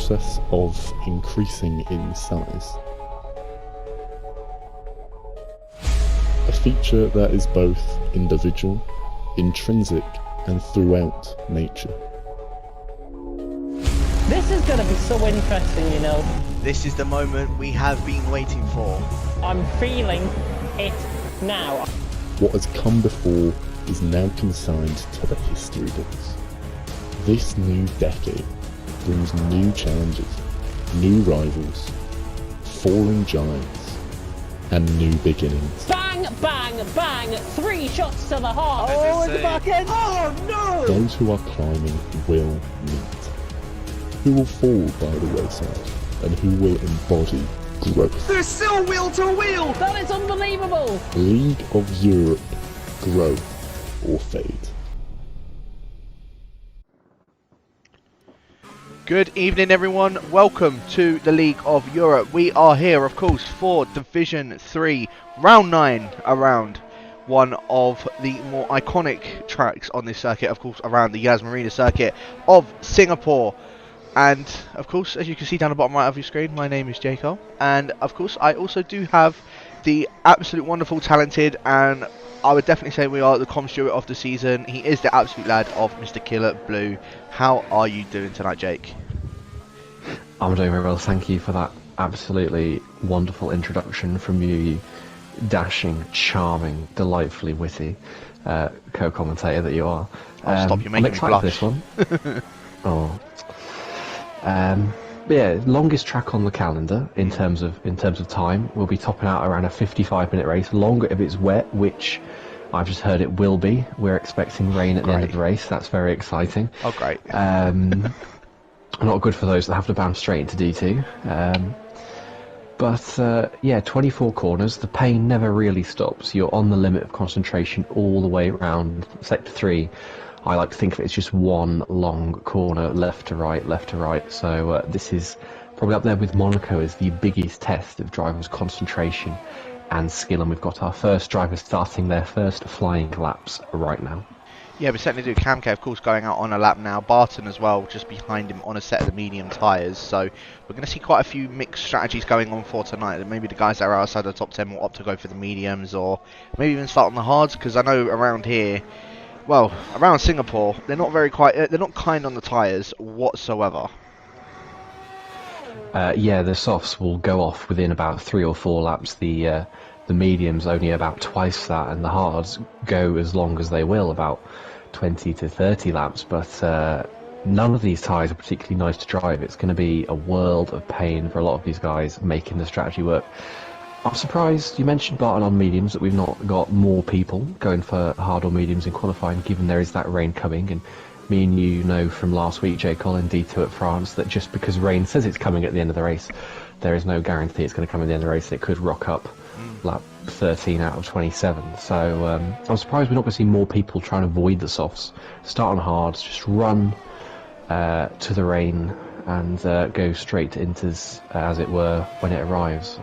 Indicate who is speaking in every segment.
Speaker 1: process of increasing in size. A feature that is both individual, intrinsic, and throughout nature.
Speaker 2: This is going to be so interesting, you know.
Speaker 3: This is the moment we have been waiting for.
Speaker 2: I'm feeling it now.
Speaker 1: What has come before is now consigned to the history books. This new decade brings new challenges, new rivals, falling giants, and new beginnings.
Speaker 2: Bang, bang, bang! 3 shots to the heart.
Speaker 3: Oh, it's
Speaker 2: the back end. Oh no!
Speaker 1: Those who are climbing will meet. Who will fall by the wayside, and who will embody growth.
Speaker 3: There's still wheel to wheel!
Speaker 2: That is unbelievable!
Speaker 1: League of Europe, grow or fade.
Speaker 3: Good evening everyone, welcome to the League of Europe. We are here of course for Division 3, Round 9, around one of the more iconic tracks on this circuit, of course around the Yas Marina circuit of Singapore. And of course, as you can see down the bottom right of your screen, my name is Jacob, and of course I also do have the absolute wonderful, talented, and I would definitely say we are the Com Stewart of the season. He is the absolute lad of Mr. Killer Blue. How are you doing tonight, Jake?
Speaker 4: I'm doing very well, thank you for that absolutely wonderful introduction from you dashing, charming, delightfully witty co-commentator that you are.
Speaker 3: Stop, you're making me blush.
Speaker 4: This one. Oh. But yeah, longest track on the calendar in terms of time. We'll be topping out around a 55-minute race. Longer if it's wet, which I've just heard it will be. We're expecting rain at the end of the race. That's very exciting.
Speaker 3: Oh, great.
Speaker 4: Not good for those that have to bounce straight into D2. But yeah, 24 corners. The pain never really stops. You're on the limit of concentration all the way around Sector 3. I like to think of it as just one long corner, left to right, left to right. So this is probably up there with Monaco as the biggest test of drivers' concentration and skill. And we've got our first drivers starting their first flying laps right now.
Speaker 3: Yeah, we certainly do. Camke, of course, going out on a lap now. Barton as well, just behind him on a set of the medium tyres. So we're going to see quite a few mixed strategies going on for tonight. Maybe the guys that are outside the top 10 will opt to go for the mediums, or maybe even start on the hards, because I know around here, well, around Singapore, they're not they're not kind on the tyres whatsoever.
Speaker 4: Yeah, the softs will go off within about 3 or 4 laps. The mediums only about twice that, and the hards go as long as they will, about 20 to 30 laps. But none of these tyres are particularly nice to drive. It's going to be a world of pain for a lot of these guys making the strategy work. I'm surprised you mentioned Barton on mediums, that we've not got more people going for hard or mediums in qualifying, given there is that rain coming. And me and you know from last week, Jay Colin, D2 at France, that just because rain says it's coming at the end of the race, there is no guarantee it's going to come at the end of the race. It could rock up lap 13 out of 27. So I'm surprised we're not going to see more people trying to avoid the softs. Start on hards, just run to the rain and go straight to inters, as it were, when it arrives.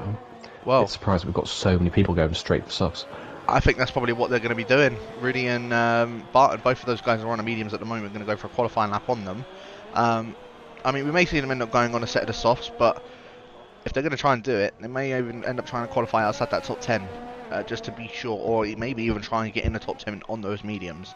Speaker 3: Well,
Speaker 4: it's surprising we've got so many people going straight for softs.
Speaker 3: I think that's probably what they're going to be doing. Rudy and Barton, both of those guys are on the mediums at the moment, going to go for a qualifying lap on them. I mean, we may see them end up going on a set of the softs, but if they're going to try and do it, they may even end up trying to qualify outside that top 10, just to be sure, or maybe even try and get in the top 10 on those mediums.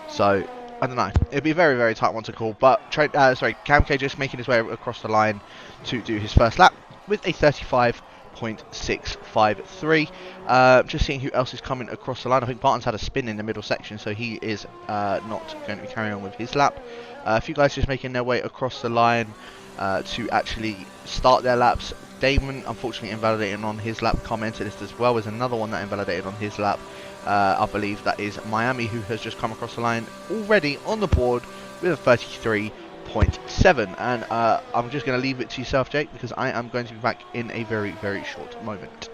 Speaker 3: So, I don't know. It'd be a very, very tight one to call, but Camke just making his way across the line to do his first lap with a 35.653. Just seeing who else is coming across the line. I think Barton's had a spin in the middle section, so he is not going to be carrying on with his lap. A few guys just making their way across the line to actually start their laps. Damon, unfortunately, invalidating on his lap. Can't enter this as well as another one that invalidated on his lap. I believe that is Miami, who has just come across the line already on the board with a 33.7. And I'm just going to leave it to yourself, Jake, because I am going to be back in a very, very short moment.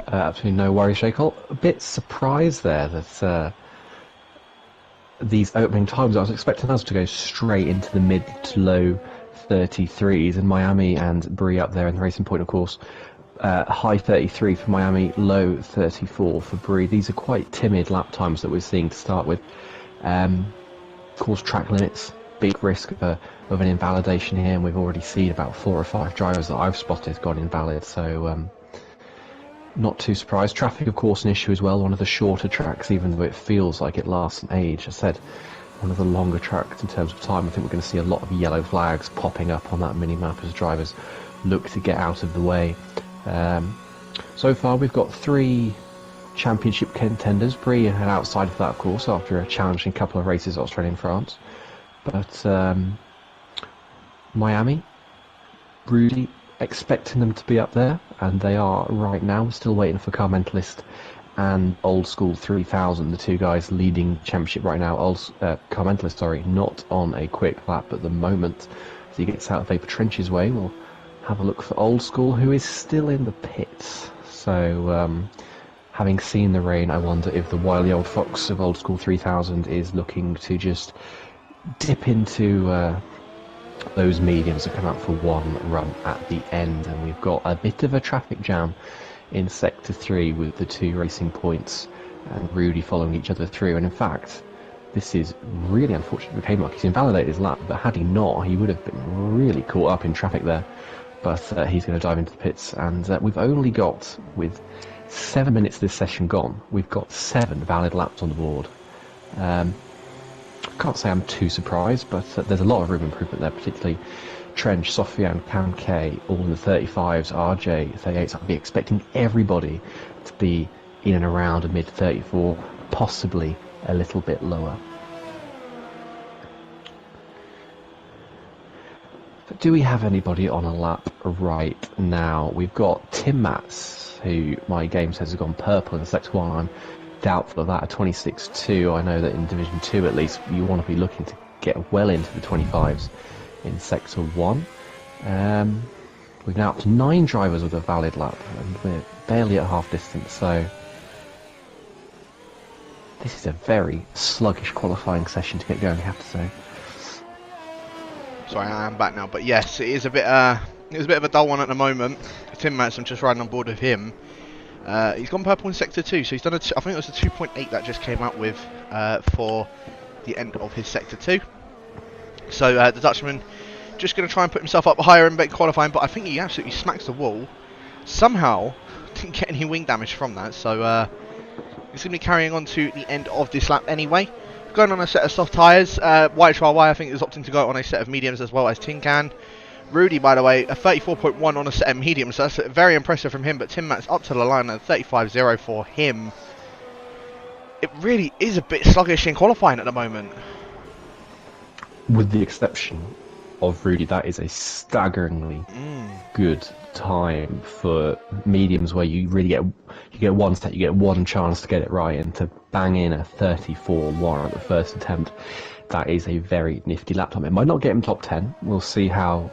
Speaker 4: Absolutely no worries, Shakel. A bit surprised there that these opening times, I was expecting us to go straight into the mid to low 33s, and Miami and Brie up there in the Racing Point, of course. High 33 for Miami, low 34 for Brie. These are quite timid lap times that we're seeing to start with. Of course, track limits big risk of an invalidation here, and we've already seen about 4 or 5 drivers that I've spotted gone invalid, so not too surprised. Traffic, of course, an issue as well. One of the shorter tracks, even though it feels like it lasts an age. I said, one of the longer tracks in terms of time. I think we're going to see a lot of yellow flags popping up on that mini-map as drivers look to get out of the way. So far, we've got 3 championship contenders. Brie and outside of that, of course, after a challenging couple of races at Australia and France. But Miami, Rudy, expecting them to be up there, and they are right now. We're still waiting for Car Mentalist and Old School 3000, the 2 guys leading the championship right now. Car Mentalist, sorry, not on a quick lap at the moment. As he gets out of Vapor Trench's way, we'll have a look for Old School, who is still in the pits. So, having seen the rain, I wonder if the wily old fox of Old School 3000 is looking to just dip into those mediums and come out for one run at the end. And we've got a bit of a traffic jam in Sector 3 with the 2 racing points and Rudy following each other through. And in fact, this is really unfortunate for K-Mark. He's invalidated his lap, but had he not, he would have been really caught up in traffic there. But he's going to dive into the pits, and we've only got, with 7 minutes of this session gone, we've got 7 valid laps on the board. Can't say I'm too surprised, but there's a lot of room improvement there, particularly Trench, Sofian, Cam K, all in the 35s, RJ, 38s. I'd be expecting everybody to be in and around a mid-34, possibly a little bit lower. But do we have anybody on a lap right now? We've got Tim Mats, who my game says has gone purple in Sector 1. I'm doubtful of that, at 26.2. I know that in Division 2 at least you want to be looking to get well into the 25s in Sector 1. We've now up to 9 drivers with a valid lap, and we're barely at half distance, so this is a very sluggish qualifying session to get going, I have to say.
Speaker 3: Sorry, I am back now, but yes, it is a bit of a dull one at the moment. Tim Mats, I'm just riding on board with him. He's gone purple in Sector 2, so he's done I think it was a 2.8 that just came out with for the end of his Sector 2. So the Dutchman just going to try and put himself up higher in qualifying, but I think he absolutely smacks the wall. Somehow didn't get any wing damage from that, so he's going to be carrying on to the end of this lap anyway. Going on a set of soft tyres. YHYY I think is opting to go on a set of mediums as well as Tin Can. Rudy, by the way, a 34.1 on a set of mediums, so that's very impressive from him, but Tim Mats up to the line at 35.0 for him. It really is a bit sluggish in qualifying at the moment.
Speaker 4: With the exception of Rudy, that is a staggeringly good time for mediums, where you really get one step, you get one chance to get it right, and to bang in a 34.1 at the first attempt, that is a very nifty lap time. It might not get him top 10, we'll see how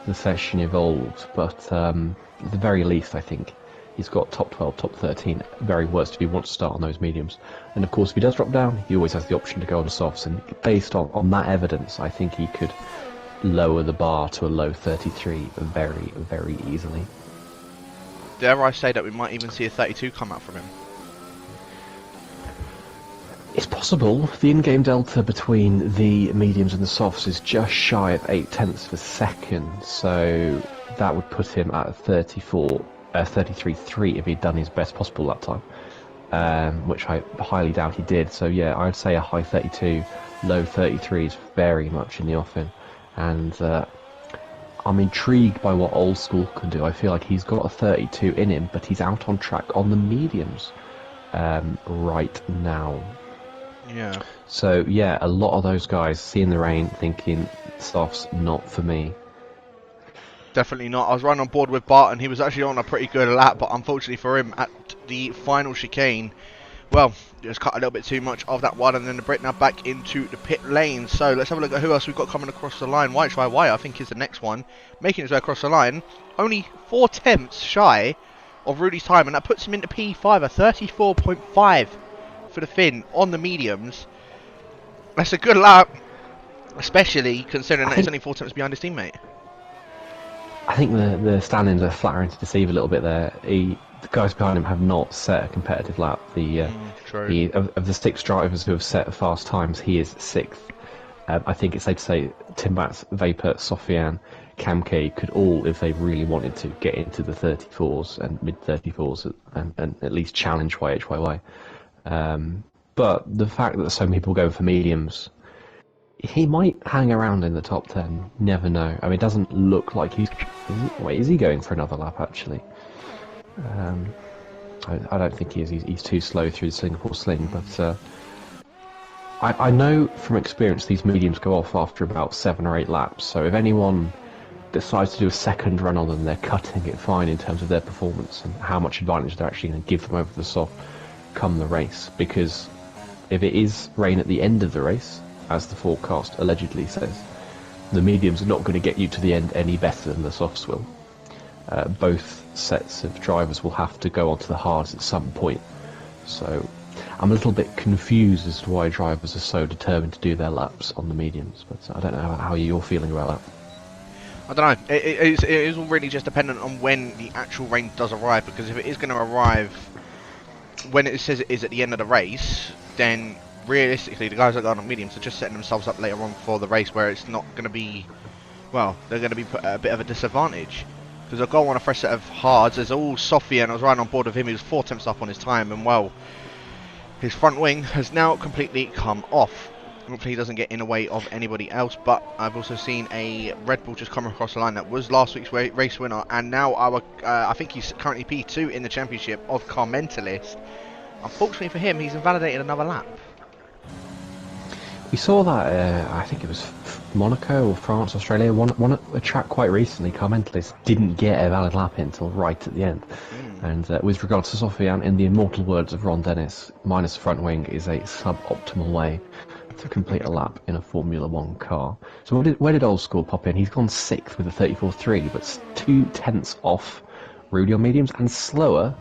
Speaker 4: the session evolves, but at the very least I think he's got top 12, top 13, very worst if he wants to start on those mediums. And of course if he does drop down, he always has the option to go on the softs, and based on that evidence I think he could lower the bar to a low 33 very, very easily.
Speaker 3: Dare I say that we might even see a 32 come out from him?
Speaker 4: It's possible. The in-game delta between the mediums and the softs is just shy of 0.8 of a second, so that would put him at 33.3 if he'd done his best possible lap time, which I highly doubt he did. So yeah, I'd say a high 32, low 33 is very much in the offing, and I'm intrigued by what Old School can do. I feel like he's got a 32 in him, but he's out on track on the mediums right now.
Speaker 3: Yeah.
Speaker 4: So yeah, a lot of those guys seeing the rain thinking softs not for me.
Speaker 3: Definitely not. I was running on board with Bart and he was actually on a pretty good lap, but unfortunately for him at the final chicane, well, just cut a little bit too much of that one, and then the Brit now back into the pit lane. So let's have a look at who else we've got coming across the line. YHYY I think is the next one, making his way across the line. Only 4 tenths shy of Rudy's time, and that puts him into P5, a 34.5 for the Finn on the mediums. That's a good lap, especially considering that he's only 4 tenths behind his teammate.
Speaker 4: I think the standings are flattering to deceive a little bit there. The guys behind him have not set a competitive lap. Of the 6 drivers who have set fast times, he is 6th, I think it's safe to say Tim Batts, Vapor, Sofiane, Kamke could all, if they really wanted to, get into the 34s and mid 34s and at least challenge YHYY. But the fact that so many people go for mediums, he might hang around in the top 10. Never know. I mean, it doesn't look like he's... Wait, is he going for another lap, actually? I don't think he is. He's too slow through the Singapore Sling, but... I know from experience these mediums go off after about 7 or 8 laps, so if anyone decides to do a second run on them, they're cutting it fine in terms of their performance and how much advantage they're actually going to give them over the soft come the race. Because if it is rain at the end of the race, as the forecast allegedly says, the mediums are not going to get you to the end any better than the softs will. Both sets of drivers will have to go onto the hards at some point. So I'm a little bit confused as to why drivers are so determined to do their laps on the mediums, but I don't know how you're feeling about that.
Speaker 3: I don't know. It is all really just dependent on when the actual rain does arrive, because if it is going to arrive when it says it is at the end of the race, then realistically the guys that go on mediums are just setting themselves up later on for the race where it's not going to be, well, they're going to be put at a bit of a disadvantage. Because they'll go on a fresh set of hards. There's all Sophie, and I was riding on board with him. He was 4 tenths up on his time, and well, his front wing has now completely come off. Hopefully he doesn't get in the way of anybody else, but I've also seen a Red Bull just come across the line that was last week's race winner, and now our, I think he's currently P2 in the championship of Car Mentalist. Unfortunately for him, he's invalidated another lap.
Speaker 4: We saw that, I think it was Monaco or France, Australia, a track quite recently. Car Mentalist didn't get a valid lap in until right at the end. And with regards to Sofiane, in the immortal words of Ron Dennis, minus front wing is a suboptimal way to complete a lap in a Formula 1 car. So where did Old School pop in? He's gone 6th with a 34.3, but 2 tenths off Rudy on mediums and slower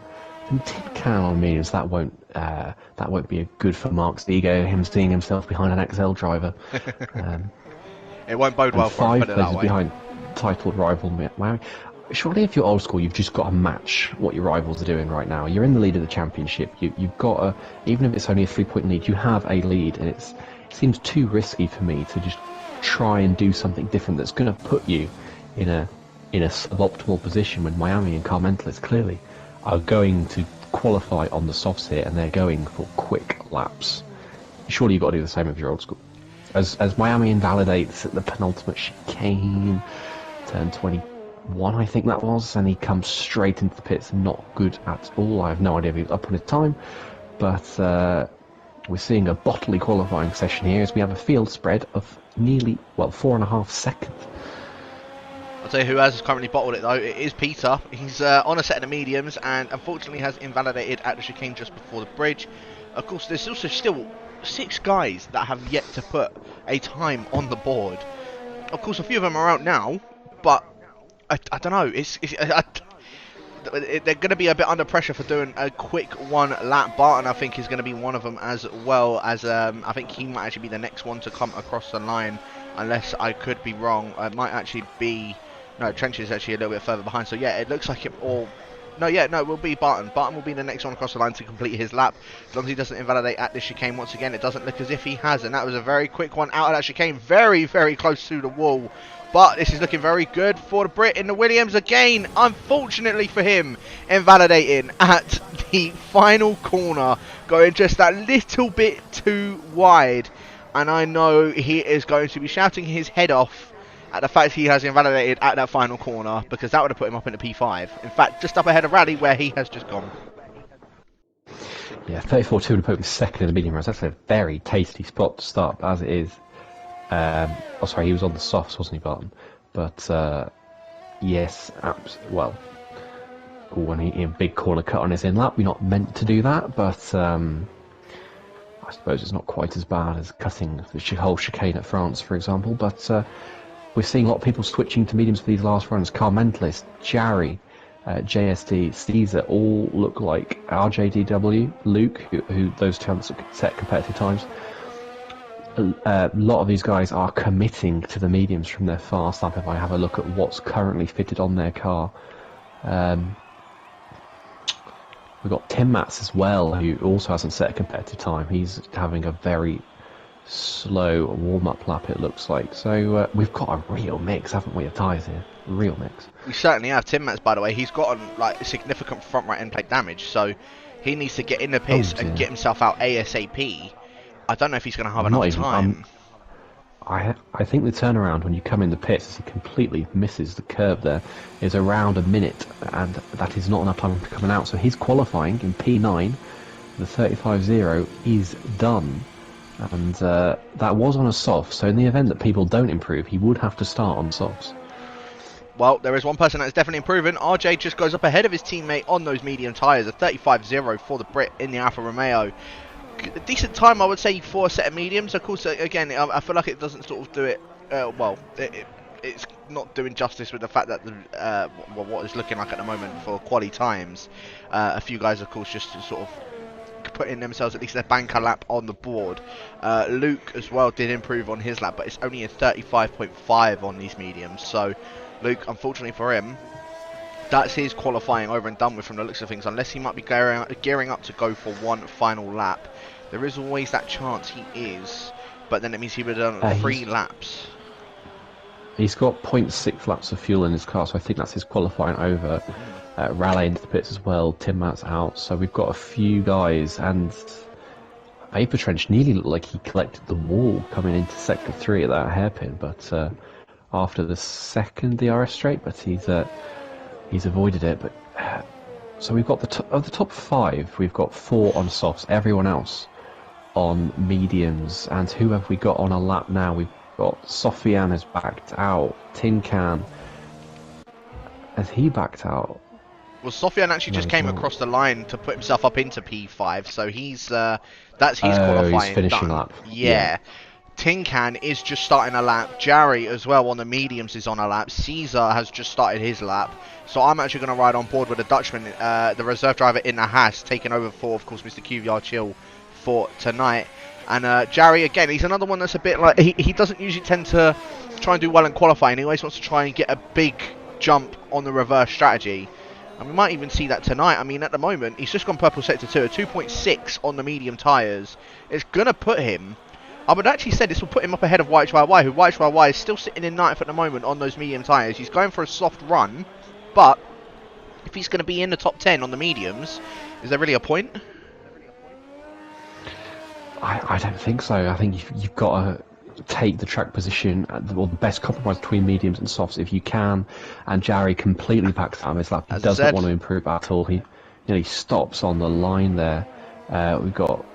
Speaker 4: than Tim Cannon on mediums. That won't be good for Mark's ego, him seeing himself behind an XL driver.
Speaker 3: It won't bode well for him,
Speaker 4: 5
Speaker 3: put it that
Speaker 4: places
Speaker 3: way.
Speaker 4: behind titled rival Miami. Surely if you're Old School, you've just got to match what your rivals are doing right now. You're in the lead of the championship. You've got to, even if it's only a 3-point lead, you have a lead, and it seems too risky for me to just try and do something different that's going to put you in a suboptimal position when Miami and Car Mentalist clearly are going to qualify on the softs here, and they're going for quick laps. Surely you've got to do the same if you're Old School. As Miami invalidates at the penultimate chicane, turn 21 I think that was, and he comes straight into the pits, not good at all. I have no idea if he's up on his time, but we're seeing a Bottley qualifying session here as we have a field spread of nearly, 4.5 seconds.
Speaker 3: I'll tell you who has currently bottled it though. It is Peter. He's on a set of the mediums and unfortunately has invalidated at the chicane just before the bridge. Of course, there's also still 6 guys that have yet to put a time on the board. Of course, a few of them are out now, but I don't know. They're going to be a bit under pressure for doing a quick 1 lap. Barton, I think, is going to be one of them, as well as I think he might actually be the next one to come across the line, unless I could be wrong. It might actually be. No, Trench is actually a little bit further behind. So yeah, it looks like it all. No, it will be Barton. Barton will be the next one across the line to complete his lap. As long as he doesn't invalidate at this chicane once again, it doesn't look as if he has. And that was a very quick one out of that chicane. Very, very close to the wall. But this is looking very good for the Brit in the Williams again. Unfortunately for him, invalidating at the final corner. Going just that little bit too wide. And I know he is going to be shouting his head off at the fact he has invalidated at that final corner, because that would have put him up into P5. In fact, just up ahead of Rally, where he has just gone.
Speaker 4: Yeah, 34.2 would have put him second in the medium rounds. That's a very tasty spot to start, but as it is. Sorry, he was on the softs, wasn't he, Barton? But, yes, when he in big corner cut on his in lap, we're not meant to do that, but I suppose it's not quite as bad as cutting the whole chicane at France, for example, but we're seeing a lot of people switching to mediums for these last runs. Car Mentalist, Jarry, JSD, Caesar all look like RJDW, Luke, who those two have set competitive times. A lot of these guys are committing to the mediums from their fast lap. If I have a look at what's currently fitted on their car, we've got Tim Matz as well, who also hasn't set a competitive time. He's having a very slow warm-up lap, it looks like. So we've got a real mix, haven't we, of tyres here? Real mix.
Speaker 3: We certainly have. Tim Mats, by the way, he's gotten like significant front right end plate damage, so he needs to get in the pits and get himself out ASAP. I don't know if he's going to have enough time.
Speaker 4: I think the turnaround when you come in the pits, as he completely misses the curb there, is around a minute, and that is not enough time for coming out. So he's qualifying in P9. The 35.0 is done, and that was on a soft. So in the event that people don't improve, he would have to start on softs.
Speaker 3: Well, there is one person that's definitely improving. RJ just goes up ahead of his teammate on those medium tyres. A 35.0 for the Brit in the Alfa Romeo. A decent time, I would say, for a set of mediums. Of course, again, I feel like it doesn't sort of do it well. It's not doing justice with the fact that what it's looking like at the moment for quali times. A few guys, of course, just sort of putting themselves at least a banker lap on the board. Luke as well did improve on his lap, but it's only a 35.5 on these mediums. So Luke, unfortunately for him, that's his qualifying over and done with from the looks of things, unless he might be gearing up to go for one final lap. There is always that chance he is, but then it means he would have done 3 laps.
Speaker 4: He's got 0.6 laps of fuel in his car, so I think that's his qualifying over. Raleigh into the pits as well, Tim Matt's out, so we've got a few guys, and Vapor Trench nearly looked like he collected the wall coming into Sector 3 at that hairpin, but after the second DRS straight, but he's avoided it. But so we've got of the top 5, we've got 4 on softs, everyone else on mediums. And who have we got on a lap now? We've got Sofian has backed out. Tin Can, has he backed out?
Speaker 3: Well, Sofian actually just came across the line to put himself up into P5, so he's that's his qualifying.
Speaker 4: He's finishing
Speaker 3: done.
Speaker 4: lap.
Speaker 3: Yeah. Tin Can is just starting a lap. Jarry as well on the mediums is on a lap. Caesar has just started his lap. So I'm actually going to ride on board with the Dutchman, the reserve driver in the Haas, taking over for, of course, Mr. QVR Chill for tonight. And Jarry, again, he's another one that's a bit like, he doesn't usually tend to try and do well in qualifying. He always wants to try and get a big jump on the reverse strategy. And we might even see that tonight. I mean, at the moment, he's just gone purple sector 2, a 2.6 on the medium tyres. It's going to put him, I would actually say this will put him up ahead of YHYY, who YHYY is still sitting in 9th at the moment on those medium tyres. He's going for a soft run, but if he's going to be in the top 10 on the mediums, is there really a point?
Speaker 4: I don't think so. I think you've got to take the track position, or the best compromise between mediums and softs if you can. And Jarry completely backs out of his lap. He does not want to improve at all. He stops on the line there. We've got.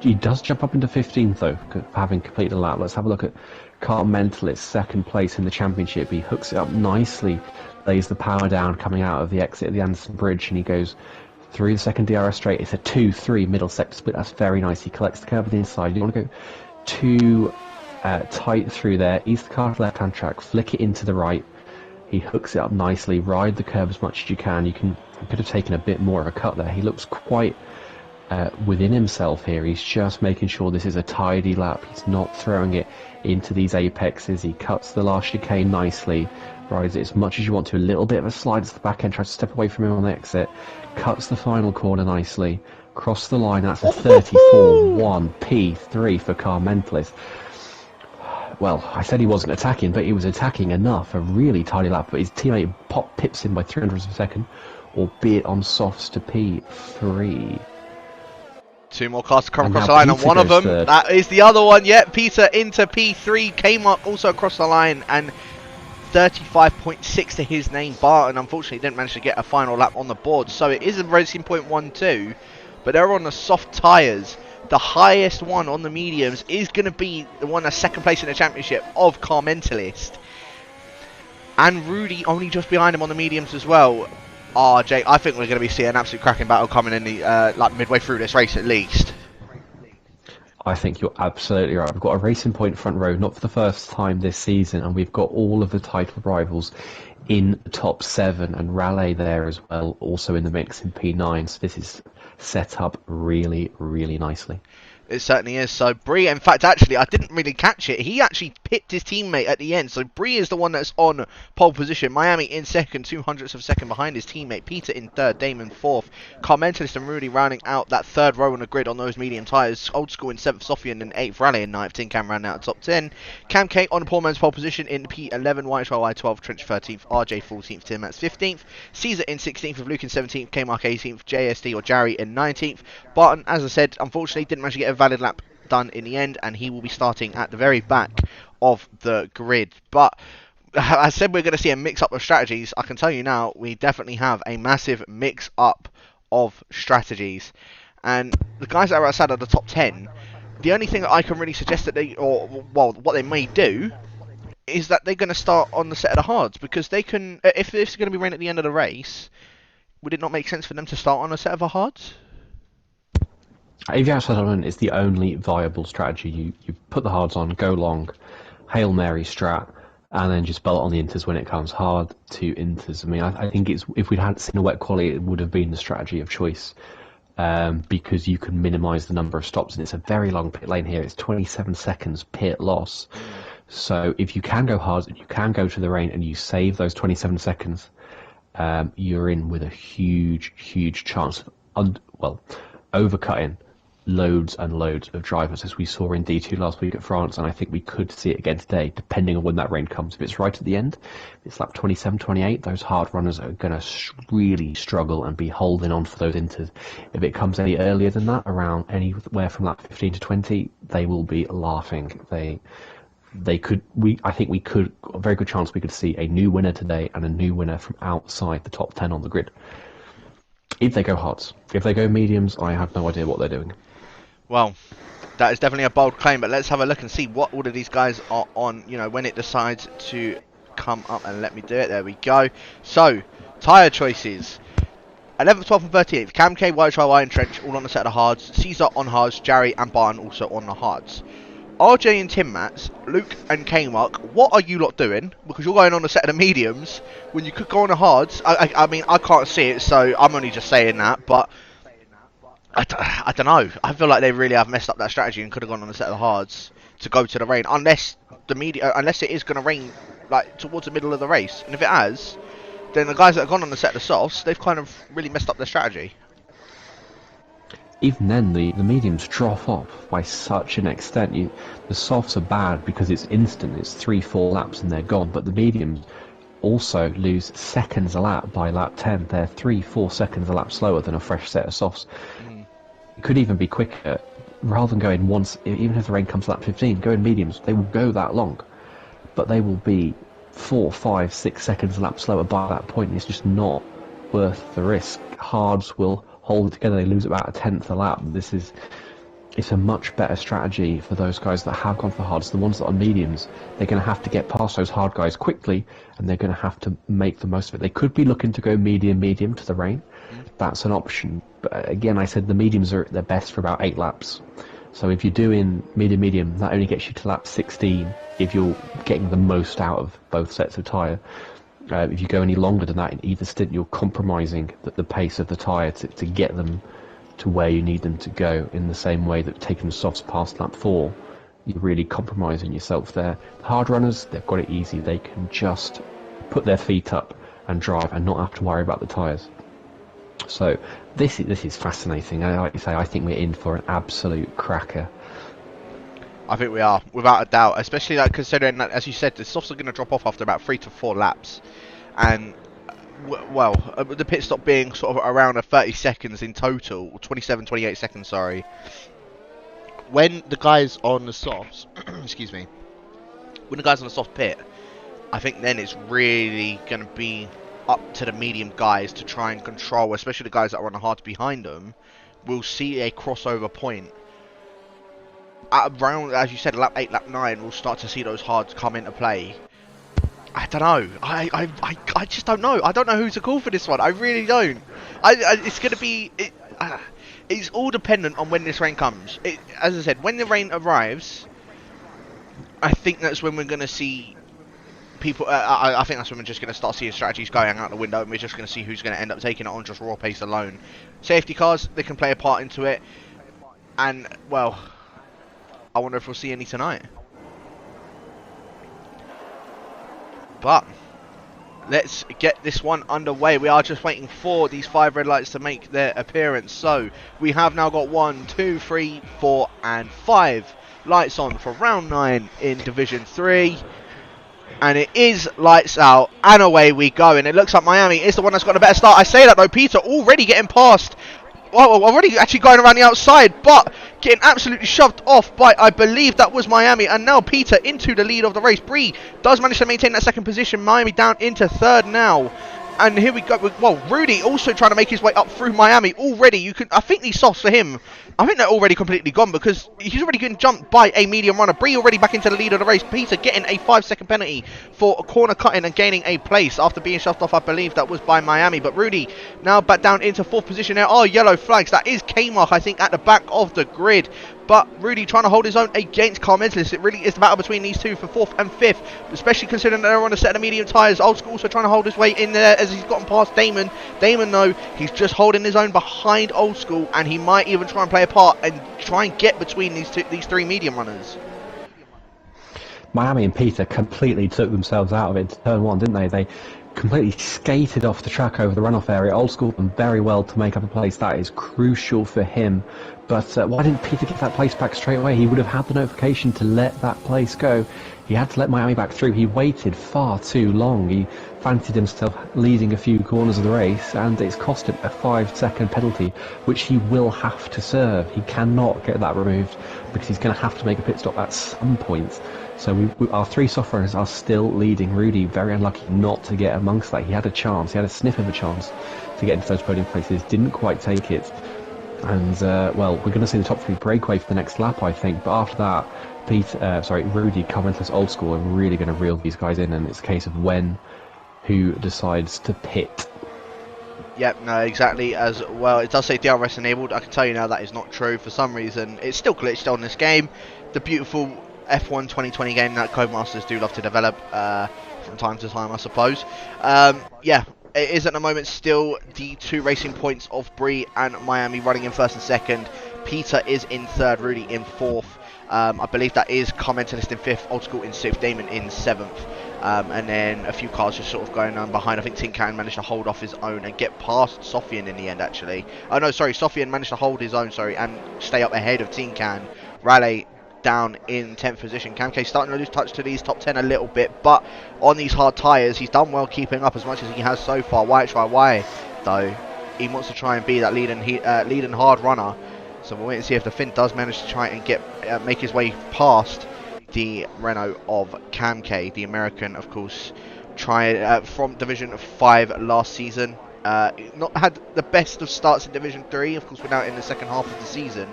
Speaker 4: He does jump up into 15th though, for having completed a lap. Let's have a look at Car Mentalist, 2nd place in the championship. He hooks it up nicely, lays the power down coming out of the exit of the Anderson Bridge, and he goes through the second DRS straight. It's a 2-3 middle sector split. That's very nice. He collects the curve on the inside. You don't want to go too tight through there. Ease the car to left-hand track, flick it into the right. He hooks it up nicely. Ride the curve as much as you can. You could have taken a bit more of a cut there. He looks quite within himself here. He's just making sure this is a tidy lap. He's not throwing it into these apexes. He cuts the last chicane nicely, rides it as much as you want to. A little bit of a slide to the back end, tries to step away from him on the exit, cuts the final corner nicely, cross the line. That's a 34.1 P3 for Car Mentalist. Well, I said he wasn't attacking, but he was attacking enough. A really tidy lap, but his teammate pips him by 300ths of a second, albeit on softs to P3.
Speaker 3: 2 more cars to come across the line, and one of them, that is the other one. Yep, Peter into P3, came up also across the line, and 35.6 to his name. Barton unfortunately didn't manage to get a final lap on the board, so it is a racing point 1-2, but they're on the soft tyres. The highest one on the mediums is going to be the one that's 2nd place in the championship of Car Mentalist, and Rudy only just behind him on the mediums as well. Jake, I think we're going to be seeing an absolute cracking battle coming in the like midway through this race at least.
Speaker 4: I think you're absolutely right. We've got a racing point front row, not for the first time this season, and we've got all of the title rivals in the top 7, and Raleigh there as well, also in the mix in P9. So this is set up really, really nicely.
Speaker 3: It certainly is. So Bree, in fact, actually, I didn't really catch it. He actually picked his teammate at the end. So Bree is the one that's on pole position. Miami in second, 200ths of a second behind his teammate. Peter in third, Damon fourth. Carmentalist and Rudy rounding out that third row on the grid on those medium tyres. Old School in seventh, Sofian in eighth, Rally in ninth, Tin Cam rounding out top 10. Cam K on the poor man's pole position in P11, YHY 12, Trench 13th, RJ 14th, Tim Mats 15th. Caesar in 16th, with Luke in 17th, K-Mark 18th, JSD or Jarry in 19th. Barton, as I said, unfortunately didn't manage to get a valid lap done in the end, and he will be starting at the very back of the grid. But I said we're going to see a mix-up of strategies. I can tell you now, we definitely have a massive mix-up of strategies. And the guys that are outside of the top 10, the only thing that I can really suggest that they, or well, what they may do, is that they're going to start on the set of the hards, because they can, if this is going to be rain at the end of the race, would it not make sense for them to start on a set of the hards?
Speaker 4: AV outside element is the only viable strategy. You put the hards on, go long, Hail Mary strat, and then just belt on the inters when it comes hard to inters. I mean, I think it's, if we'd had seen a wet quality, it would have been the strategy of choice, because you can minimise the number of stops, and it's a very long pit lane here. It's 27 seconds pit loss. So if you can go hard, you can go to the rain, and you save those 27 seconds, you're in with a huge chance of overcutting loads and loads of drivers, as we saw in D2 last week at France, and I think we could see it again today, depending on when that rain comes. If it's right at the end, if it's lap 27, 28, those hard runners are going to really struggle and be holding on for those inters. If it comes any earlier than that, around anywhere from lap 15 to 20, they will be laughing. I think we could, a very good chance we could see a new winner today and a new winner from outside the top 10 on the grid. If they go hards. If they go mediums, I have no idea what they're doing.
Speaker 3: Well, that is definitely a bold claim, but let's have a look and see what order these guys are on, you know, when it decides to come up. And let me do it. There we go. So, tyre choices. 11th, 12th and 13th. Cam K, YHY and Trench all on the set of hards. Caesar on hards. Jarry and Barn also on the hards. RJ and Tim Mats, Luke and K-Mark, what are you lot doing? Because you're going on a set of the mediums when you could go on the hards. I mean, I can't see it, so I'm only just saying that, but I don't know. I feel like they really have messed up that strategy and could have gone on a set of the hards to go to the rain, unless it is going to rain like towards the middle of the race. And if it has, then the guys that have gone on the set of the softs, they've kind of really messed up their strategy.
Speaker 4: Even then, the mediums drop off by such an extent. The softs are bad because it's instant. It's 3-4 laps and they're gone. But the mediums also lose seconds a lap by lap 10. They're 3-4 seconds a lap slower than a fresh set of softs. It could even be quicker. Rather than going once, even if the rain comes to lap 15, go in mediums. They will go that long, but they will be 4, 5, 6 seconds a lap slower by that point. It's just not worth the risk. Hards will hold it together. They lose about a tenth a lap. It's a much better strategy for those guys that have gone for hards. The ones that are mediums, they're going to have to get past those hard guys quickly, and they're going to have to make the most of it. They could be looking to go medium to the rain. That's an option. But again, I said the mediums are their best for about 8 laps. So if you're doing medium, that only gets you to lap 16 if you're getting the most out of both sets of tyre. If you go any longer than that in either stint, you're compromising the pace of the tyre to get them to where you need them to go, in the same way that taking softs past lap 4, you're really compromising yourself there. The hard runners, they've got it easy. They can just put their feet up and drive and not have to worry about the tyres. So this is fascinating. Like you say, I think we're in for an absolute cracker.
Speaker 3: I think we are, without a doubt, especially like considering that, as you said, the softs are going to drop off after about 3 to 4 laps, and the pit stop being sort of around 30 seconds in total, 27, 28 seconds, sorry. When the guys on the softs, excuse me, when the guys on the soft pit, I think then it's really going to be up to the medium guys to try and control, especially the guys that are on the hards behind them. We'll see a crossover point. At around, as you said, lap 8, lap 9, we'll start to see those hards come into play. I don't know. I just don't know. I don't know who to call for this one. I really don't. It's going to be... it's all dependent on when this rain comes. As I said, when the rain arrives, I think that's when we're going to see people... I think that's when we're just going to start seeing strategies going out the window, and we're just going to see who's going to end up taking it on just raw pace alone. Safety cars, they can play a part into it. And, well... I wonder if we'll see any tonight. But let's get this one underway. We are just waiting for these 5 red lights to make their appearance. So we have now got 1, 2, 3, 4 and 5 lights on for round 9 in Division 3. And it is lights out and away we go. And it looks like Miami is the one that's got a better start. I say that though, Peter already getting past. Well, already actually going around the outside, but getting absolutely shoved off by, I believe that was Miami, and now Peter into the lead of the race. Bree does manage to maintain that second position. Miami down into third now. And here we go. Well, Rudy also trying to make his way up through Miami already. I think these softs for him, I think they're already completely gone because he's already getting jumped by a medium runner. Bree already back into the lead of the race. Peter getting a 5-second penalty for a corner cutting and gaining a place after being shoved off, I believe that was by Miami. But Rudy now back down into 4th position. There are yellow flags. That is K-Mark, I think, at the back of the grid. But Rudy trying to hold his own against Car Mentalist. It really is the battle between these two for 4th and 5th, especially considering that they're on a set of medium tyres. Old School also trying to hold his way in there as he's gotten past Damon. Damon, though, he's just holding his own behind Old School, and he might even try and play a part and try and get between these 3 medium runners.
Speaker 4: Miami and Peter completely took themselves out of it to turn 1, didn't they? They completely skated off the track over the runoff area. Old School done very well to make up a place. That is crucial for him. But why didn't Peter get that place back straight away? He would have had the notification to let that place go. He had to let Miami back through. He waited far too long. He fancied himself leading a few corners of the race, and it's cost him a 5-second penalty, which he will have to serve. He cannot get that removed because he's going to have to make a pit stop at some point. So our 3 soft runners are still leading. Rudy, very unlucky not to get amongst that. He had a chance. He had a sniff of a chance to get into those podium places. Didn't quite take it. And, well, we're going to see the top 3 breakaway for the next lap, I think. But after that, Rudy, Car Mentalist, Old School are really going to reel these guys in. And it's a case of who decides to pit.
Speaker 3: Yep, no, exactly as well. It does say DRS enabled. I can tell you now that is not true. For some reason, it's still glitched on this game. The beautiful F1 2020 game that Codemasters do love to develop from time to time, I suppose. Yeah, it is at the moment still the 2 racing points of Bree and Miami running in 1st and 2nd. Peter is in 3rd, Rudy in 4th. I believe that is Car Mentalist in 5th, Old School in 6th, Damon in 7th. And then a few cars just sort of going on behind. I think Tin Can managed to hold off his own and get past Sofian in the end, actually. Oh, no, sorry, Sofian managed to hold his own, and stay up ahead of Tin Can. Raleigh down in 10th position. Camke starting to lose touch to these top 10 a little bit, but on these hard tyres, he's done well keeping up as much as he has so far. Why, though, he wants to try and be that leading hard runner. So we'll wait and see if the Finn does manage to try and make his way past the Renault of Camke, the American, of course, from Division 5 last season. Not had the best of starts in Division 3. Of course, we're now in the second half of the season.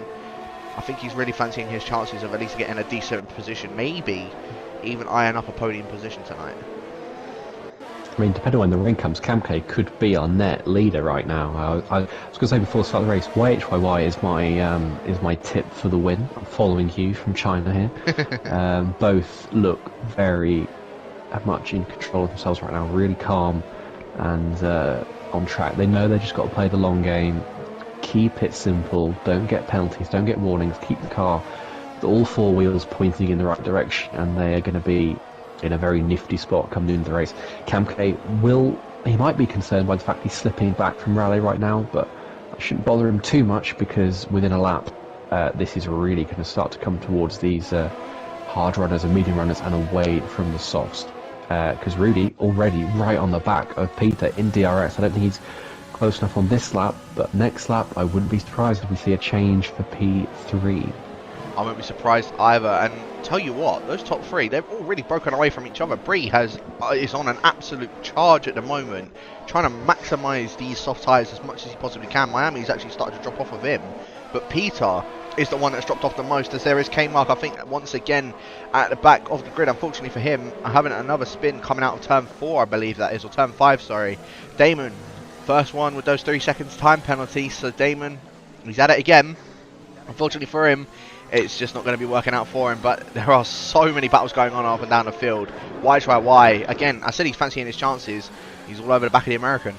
Speaker 3: I think he's really fancying his chances of at least getting a decent position, maybe even eyeing up a podium position tonight.
Speaker 4: I mean, depending on when the rain comes, Camke could be our net leader right now. I was going to say before the start of the race, YHYY is my tip for the win. I'm following you from China here. Both look very much in control of themselves right now, really calm and on track. They know they just got to play the long game. Keep it simple, don't get penalties, don't get warnings, keep the car, all 4 wheels pointing in the right direction, and they are going to be in a very nifty spot coming into the race. Camke he might be concerned by the fact he's slipping back from Raleigh right now, but I shouldn't bother him too much because within a lap, this is really going to start to come towards these hard runners and medium runners and away from the softs. Because Rudy already right on the back of Peter in DRS. I don't think he's close enough on this lap, but next lap I wouldn't be surprised if we see a change for P3.
Speaker 3: I won't be surprised either, and tell you what, those top 3, they've all really broken away from each other. Bree is on an absolute charge at the moment, trying to maximise these soft tyres as much as he possibly can. Miami's actually started to drop off of him, but Peter is the one that's dropped off the most, as there is K-Mark, I think, once again at the back of the grid. Unfortunately for him, having another spin coming out of turn 4, I believe that is, or turn 5, sorry. Damon, first one with those 3 seconds time penalty, so Damon, he's at it again. Unfortunately for him, it's just not going to be working out for him, but there are so many battles going on up and down the field. Why? Again, I said he's fancying his chances. He's all over the back of the American.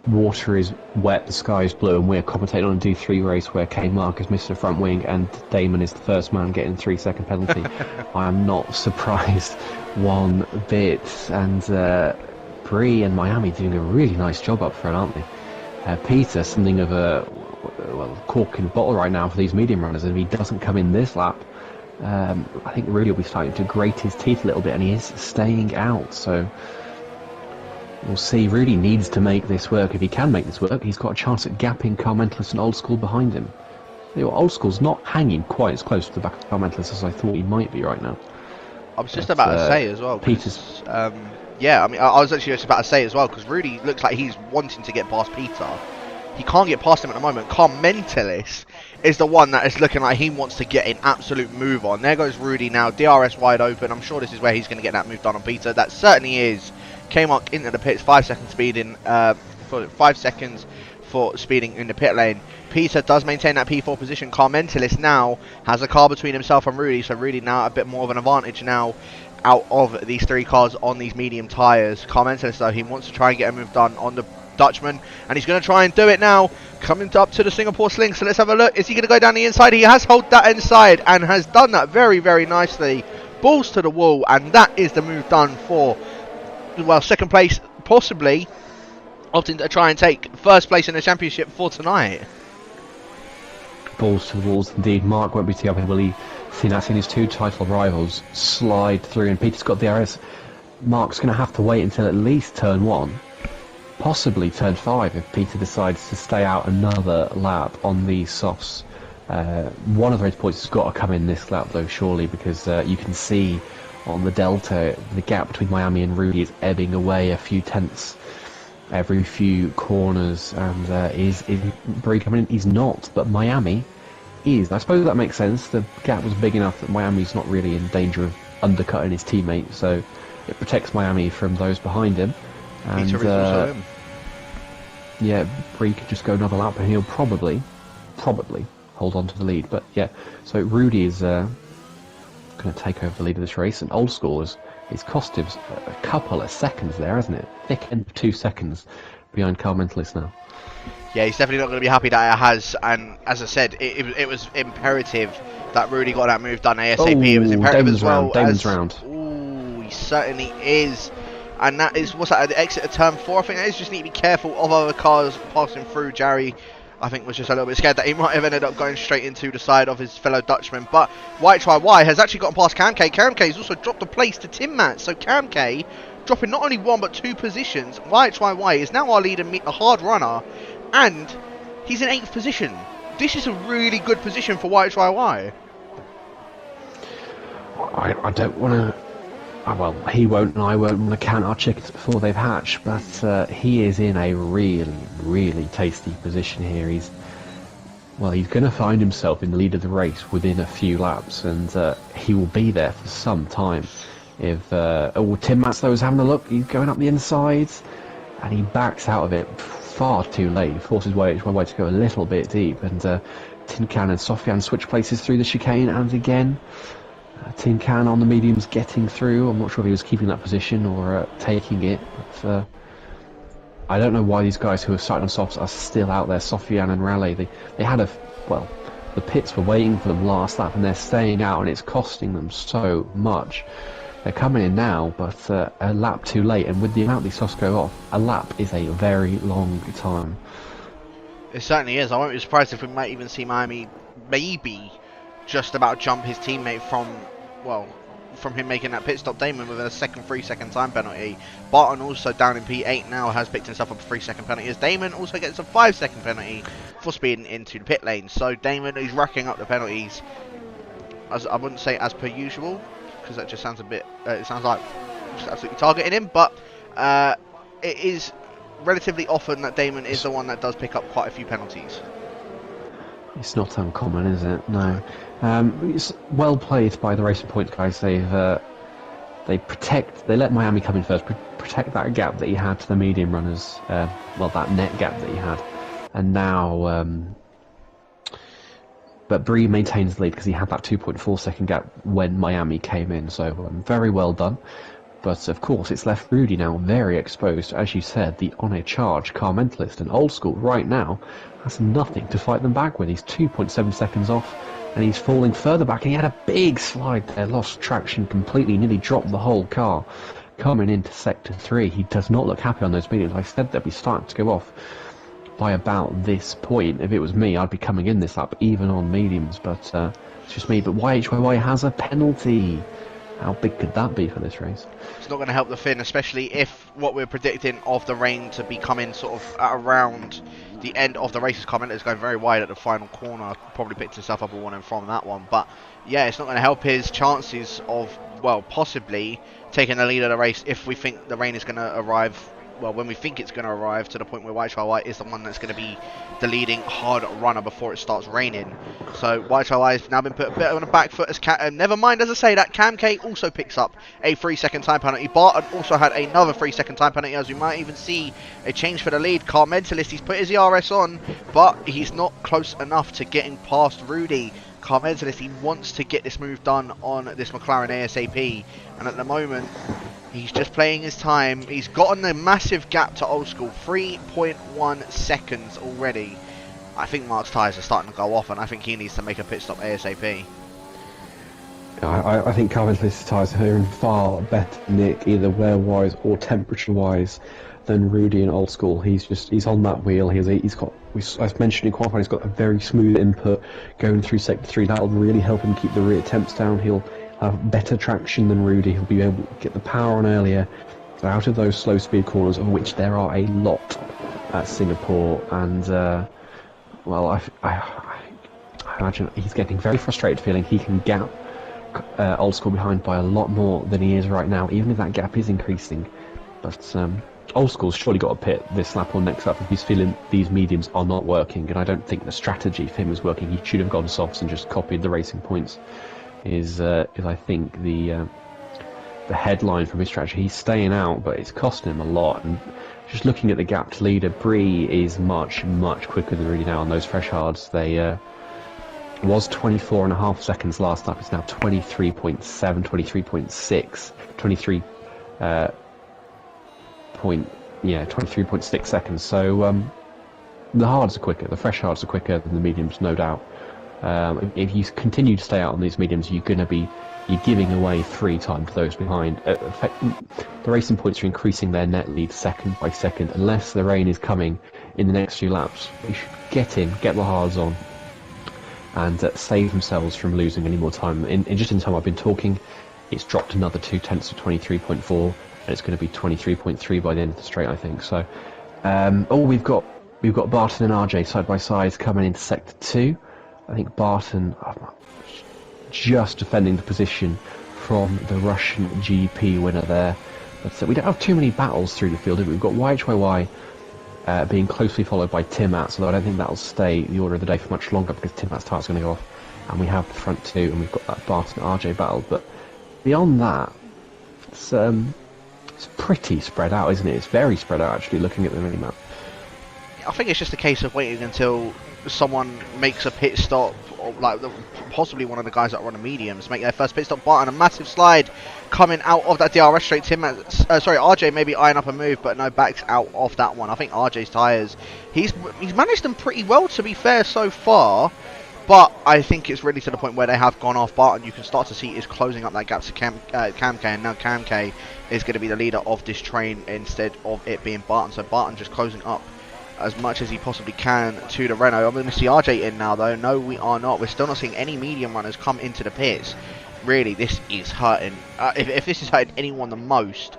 Speaker 4: Water is wet, the sky is blue, and we're commentating on a D3 race where K Mark has missed the front wing and Damon is the first man getting a 3-second penalty. I am not surprised one bit. And Bree and Miami doing a really nice job up front, aren't they? Peter, something of a cork in the bottle right now for these medium runners, and if he doesn't come in this lap, I think Rudy will be starting to grate his teeth a little bit, and he is staying out, so we'll see. Rudy needs to make this work. If he can make this work, he's got a chance at gapping Carl Mentelis and Old School behind him. Old School's not hanging quite as close to the back of Carl Mentelis as I thought he might be right now.
Speaker 3: I was just about to say as well.
Speaker 4: Peter's.
Speaker 3: Yeah, I mean, I was actually just about to say as well, because Rudy looks like he's wanting to get past Peter. He can't get past him at the moment. Carl Mentelis is the one that is looking like he wants to get an absolute move on. There goes Rudy now, DRS wide open. I'm sure this is where he's going to get that move done on Peter. That certainly is. K-Mark into the pits, 5 seconds speeding, for 5 seconds for speeding in the pit lane. Peter does maintain that P4 position. Carl Mentelis now has a car between himself and Rudy, so Rudy now a bit more of an advantage now out of these 3 cars on these medium tyres. Carl Mentelis, though, he wants to try and get a move done on the Dutchman, and he's going to try and do it now, coming up to the Singapore Sling. So let's have a look. Is he going to go down the inside? He has held that inside and has done that very, very nicely. Balls to the wall, and that is the move done for, well, second place, possibly opting to try and take first place in the championship for tonight.
Speaker 4: Balls to the walls indeed. Mark won't be too happy, will he? Seen his 2 title rivals slide through, and Peter's got DRS. Mark's going to have to wait until at least turn 1, possibly turn 5, if Peter decides to stay out another lap on these softs. One of the race points has got to come in this lap, though, surely, because you can see on the delta the gap between Miami and Rudy is ebbing away a few tenths every few corners. And is Bree coming in? He's not, but Miami is. I suppose that makes sense. The gap was big enough that Miami's not really in danger of undercutting his teammate, so it protects Miami from those behind him. And
Speaker 3: Peter is also him.
Speaker 4: Yeah, Bree could just go another lap and he'll probably hold on to the lead. But yeah, so Rudy is going to take over the lead of this race, and Old School is cost him a couple of seconds there, hasn't it? Thick end of 2 seconds behind Carl Mentelis now.
Speaker 3: Yeah, he's definitely not going to be happy that it has, and as I said, it was imperative that Rudy got that move done ASAP. It was imperative
Speaker 4: Damon's
Speaker 3: as well.
Speaker 4: Damon's round.
Speaker 3: Ooh, he certainly is. And that is, what's that, at the exit of turn 4? I think that is just need to be careful of other cars passing through. Jerry, I think, was just a little bit scared that he might have ended up going straight into the side of his fellow Dutchman. But White YY has actually gotten past Cam K. Cam K has also dropped a place to Tim Matt. So Cam K dropping not only 1 but 2 positions. White YY is now our leader, a hard runner, and he's in 8th position. This is a really good position for White YY.
Speaker 4: I don't want to... well, he won't and I won't want to count our chickens before they've hatched, but he is in a really, really tasty position here. He's going to find himself in the lead of the race within a few laps, and he will be there for some time. If Tim Matslow is having a look, he's going up the inside, and he backs out of it far too late. He forces his way to go a little bit deep, and Tin Can and Sofian switch places through the chicane, and again Tin Can on the mediums getting through. I'm not sure if he was keeping that position or taking it, but I don't know why these guys who are starting on softs are still out there. Sofian and Raleigh, they had the pits were waiting for them last lap, and they're staying out, and it's costing them so much. They're coming in now, but a lap too late, and with the amount these softs go off, a lap is a very long time.
Speaker 3: It certainly is. I won't be surprised if we might even see Miami maybe just about jump his teammate from him making that pit stop. Damon with a 3-second time penalty. Barton also down in P8 now has picked himself up a 3-second penalty, as Damon also gets a 5-second penalty for speeding into the pit lane. So Damon is racking up the penalties, as I wouldn't say as per usual, because that just sounds a bit, it sounds like just absolutely targeting him, but it is relatively often that Damon is the one that does pick up quite a few penalties.
Speaker 4: It's not uncommon, is it? No. It's well played by the Racing Point guys. They let Miami come in first, protect that gap that he had to the medium runners, that net gap that he had, and now but Bree maintains the lead because he had that 2.4 second gap when Miami came in, so very well done. But of course, it's left Rudy now very exposed. As you said, the on a charge car mentalist and Old School right now has nothing to fight them back with. He's 2.7 seconds off, and he's falling further back. And he had a big slide there, lost traction completely, nearly dropped the whole car. Coming into Sector 3, he does not look happy on those mediums. I said they'd be starting to go off by about this point. If it was me, I'd be coming in this lap, even on mediums, but it's just me. But YHYY has a penalty. How big could that be for this race?
Speaker 3: It's not going to help the Finn, especially if what we're predicting of the rain to be coming sort of at around the end of the race is coming. It's going very wide at the final corner. Probably picked himself up a warning from that one. But yeah, it's not going to help his chances of, well, possibly taking the lead of the race if we think the rain is going to arrive. Well, when we think it's going to arrive to the point where YHYY is the one that's going to be the leading hard runner before it starts raining. So YHYY has now been put a bit on the back foot. As never mind, as I say that, Cam K also picks up a 3-second time penalty. Barton also had another 3-second time penalty, as we might even see a change for the lead. Car Mentalist, he's put his ERS on, but he's not close enough to getting past Rudy. Car Mentalist, he wants to get this move done on this McLaren ASAP, and at the moment he's just playing his time. He's gotten a massive gap to Old School, 3.1 seconds already. I think Mark's tyres are starting to go off, and I think he needs to make a pit stop ASAP.
Speaker 4: I think Carmentalist's tyres are in far better nick, either wear-wise or temperature-wise, than Rudy and Old School. He's on that wheel. He's got, as mentioned in qualifying, he's got a very smooth input going through Sector 3. That'll really help him keep the rear temps down. He'll have better traction than Rudy. He'll be able to get the power on earlier, out of those slow speed corners, of which there are a lot at Singapore. And well, I imagine he's getting very frustrated, feeling he can gap Old School behind by a lot more than he is right now, even if that gap is increasing. But Old School's surely got to pit this lap or next lap if he's feeling these mediums are not working, and I don't think the strategy for him is working. He should have gone softs and just copied the racing points. Is I think the headline from his strategy. He's staying out, but it's costing him a lot. And just looking at the gap to leader, Bree is much quicker than Rudy now on those fresh hards. They was 24.5 seconds last lap. It's now 23.7, 23.6, 23.6 seconds. So the hards are quicker. The fresh hards are quicker than the mediums, no doubt. If you continue to stay out on these mediums, you're giving away 3 times those behind. The racing points are increasing their net lead second by second. Unless the rain is coming in the next few laps, they should get in, get the hards on, and save themselves from losing any more time. In time I've been talking, it's dropped another 2 tenths to 23.4, and it's going to be 23.3 by the end of the straight, I think. So, we've got Barton and RJ side by side coming into Sector 2. I think Barton just defending the position from the Russian GP winner there. But we don't have too many battles through the field. We've got YHYY being closely followed by Timmats, although I don't think that'll stay the order of the day for much longer because Timmats' tyre's going to go off. And we have the front 2, and we've got that Barton RJ battle. But beyond that, it's pretty spread out, isn't it? It's very spread out, actually, looking at the mini-map.
Speaker 3: I think it's just a case of waiting until someone makes a pit stop, or like possibly one of the guys that are on the mediums make their first pit stop. Barton, a massive slide coming out of that DRS straight. RJ maybe eyeing up a move, but no, backs out of that one. I think RJ's tyres, he's managed them pretty well, to be fair, so far. But I think it's really to the point where they have gone off. Barton, you can start to see, is closing up that gap to Cam K, and now Cam K is going to be the leader of this train instead of it being Barton. So Barton just closing up as much as he possibly can to the Renault. I'm going to see RJ in now, though. No, we are not. We're still not seeing any medium runners come into the pits. Really, this is hurting. If this is hurting anyone the most,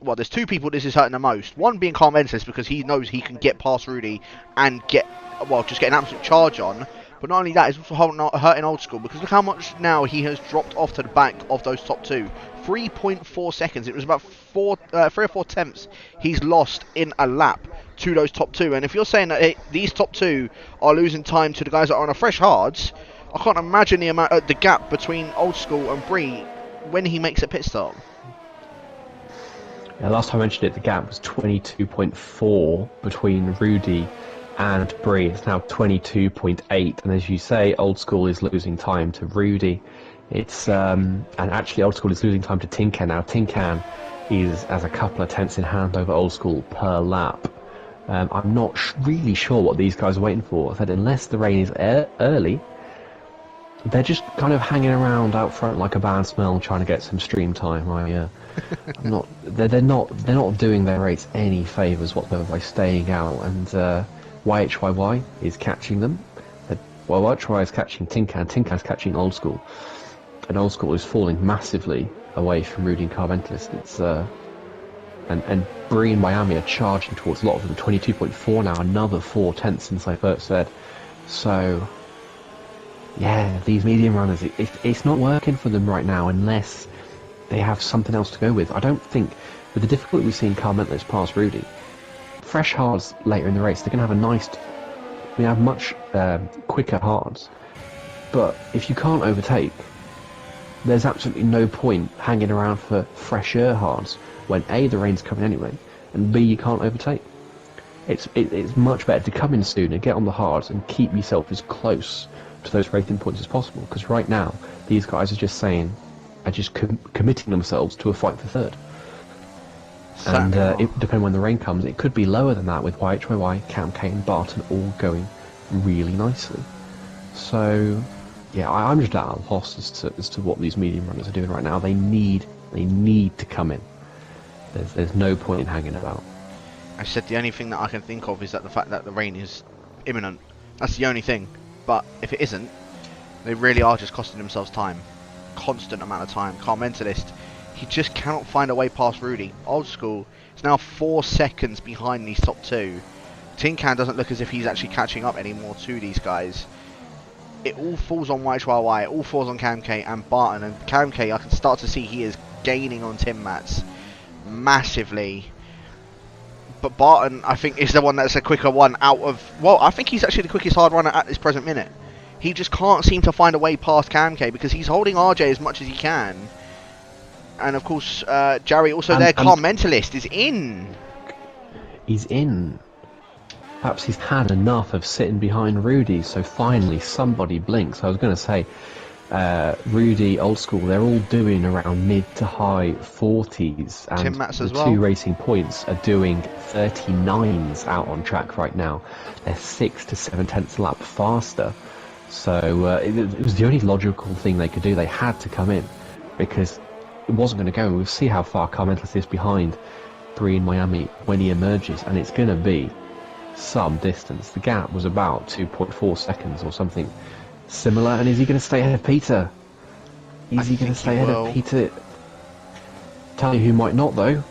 Speaker 3: well, there's 2 people this is hurting the most. One being Carl Menses, because he knows he can get past Rudy and just get an absolute charge on. But not only that, it's also hurting Old School, because look how much now he has dropped off to the back of those top 2. 3.4 seconds. It was about 3 or 4 attempts he's lost in a lap to those top 2. And if you're saying that these top 2 are losing time to the guys that are on a fresh hards, I can't imagine the gap between Old School and Bree when he makes a pit stop.
Speaker 4: Yeah, last time I mentioned it, the gap was 22.4 between Rudy and Bree. It's now 22.8, and as you say, Old School is losing time to Rudy. It's and actually Old School is losing time to Tin Can now. Tin Can is as a couple of tenths in hand over Old School per lap. I'm not really sure what these guys are waiting for. I said unless the rain is early, they're just kind of hanging around out front like a bad smell, trying to get some stream time. I'm not. They're not doing their race any favours whatsoever by staying out. And YHYY is catching them. Well, YHYY is catching Tin Can. Tin Can's catching Old School, and Old School is falling massively away from Rudy and Carventlist. It's and Bree and Miami are charging towards a lot of them. 22.4 now, another 4 tenths since I first said. So, yeah, these medium runners, it's not working for them right now unless they have something else to go with. I don't think, with the difficulty we've seen Carl Mentless pass Rudy, fresh hards later in the race, they're going to have a nice, we have much quicker hards. But if you can't overtake, there's absolutely no point hanging around for fresher hards when A, the rain's coming anyway, and B, you can't overtake. It's much better to come in sooner, get on the hards, and keep yourself as close to those racing points as possible. Because right now, these guys are just committing themselves to a fight for third. And depending when the rain comes, it could be lower than that with YHYY, KMK, and Barton all going really nicely. So, yeah, I'm just at a loss as to what these medium runners are doing right now. They need to come in. There's no point in hanging about.
Speaker 3: I said the only thing that I can think of is that the fact that the rain is imminent. That's the only thing. But if it isn't, they really are just costing themselves time. Constant amount of time. Carl Mentalist, he just cannot find a way past Rudy. Old School is now 4 seconds behind these top two. Tin Can doesn't look as if he's actually catching up anymore to these guys. It all falls on YHYY, it all falls on KMK and Barton. And KMK, I can start to see he is gaining on Tim Mats massively. But Barton, I think, is the one that's a quicker one out of... Well, I think he's actually the quickest hard runner at this present minute. He just can't seem to find a way past KMK because he's holding RJ as much as he can. And of course, Jerry also there. Carl Mentalist is in.
Speaker 4: He's in. Perhaps he's had enough of sitting behind Rudy, so finally somebody blinks. I was going to say, Rudy, Old School, they're all doing around mid to high 40s, and
Speaker 3: Tim Mats as
Speaker 4: the
Speaker 3: well.
Speaker 4: two racing points are doing 39s out on track right now. They're 6 to 7 tenths a lap faster. So it was the only logical thing they could do. They had to come in because it wasn't going to go. We'll see how far Carl Mentalist is behind Bree in Miami when he emerges, and it's going to be some distance. The gap was about 2.4 seconds or something similar. And is he going to stay ahead of Peter? Is he going to stay ahead of Peter? Tell you who might not though.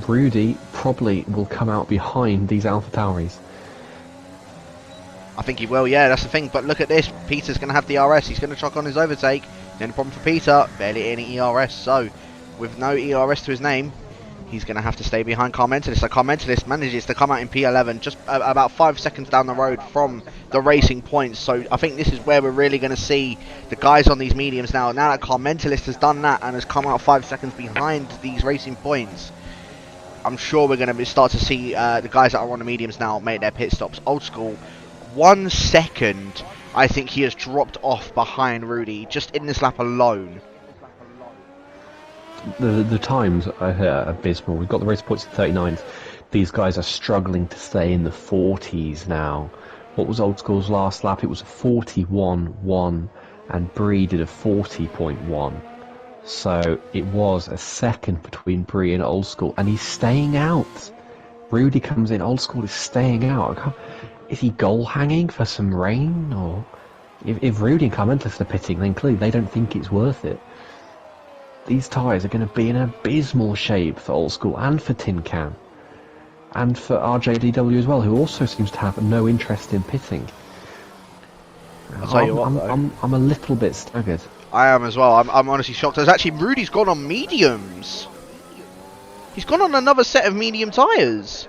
Speaker 4: Rudy probably will come out behind these Alpha Tauris.
Speaker 3: I think he will, yeah, that's the thing. But look at this. Peter's going to have the ERS. He's going to chuck on his overtake. The only problem for Peter, barely any ERS. So, with no ERS to his name, he's going to have to stay behind Carl Mentalist. So Carl Mentalist manages to come out in P11 just about 5 seconds down the road from the racing points. So I think this is where we're really going to see the guys on these mediums now. Now that Carl Mentalist has done that and has come out 5 seconds behind these racing points, I'm sure we're going to start to see the guys that are on the mediums now make their pit stops. Old School, 1 second, I think he has dropped off behind Rudy just in this lap alone.
Speaker 4: The times are abysmal. We've got the race points at 39s. These guys are struggling to stay in the 40s now. What was Old School's last lap? It was a 41.1 and Bree did a 40.1. So it was a second between Bree and Old School, and he's staying out. Rudy comes in, Old School is staying out. Is he goal hanging for some rain? Or if Rudy and Carl Mentalist are pitting, then clearly they don't think it's worth it. These tyres are going to be in abysmal shape for Old School and for Tin Can. And for RJDW as well, who also seems to have no interest in pitting.
Speaker 3: I'll tell you what,
Speaker 4: I'm a little bit staggered.
Speaker 3: I am as well. I'm honestly shocked. There's actually Rudy's gone on mediums. He's gone on another set of medium tyres.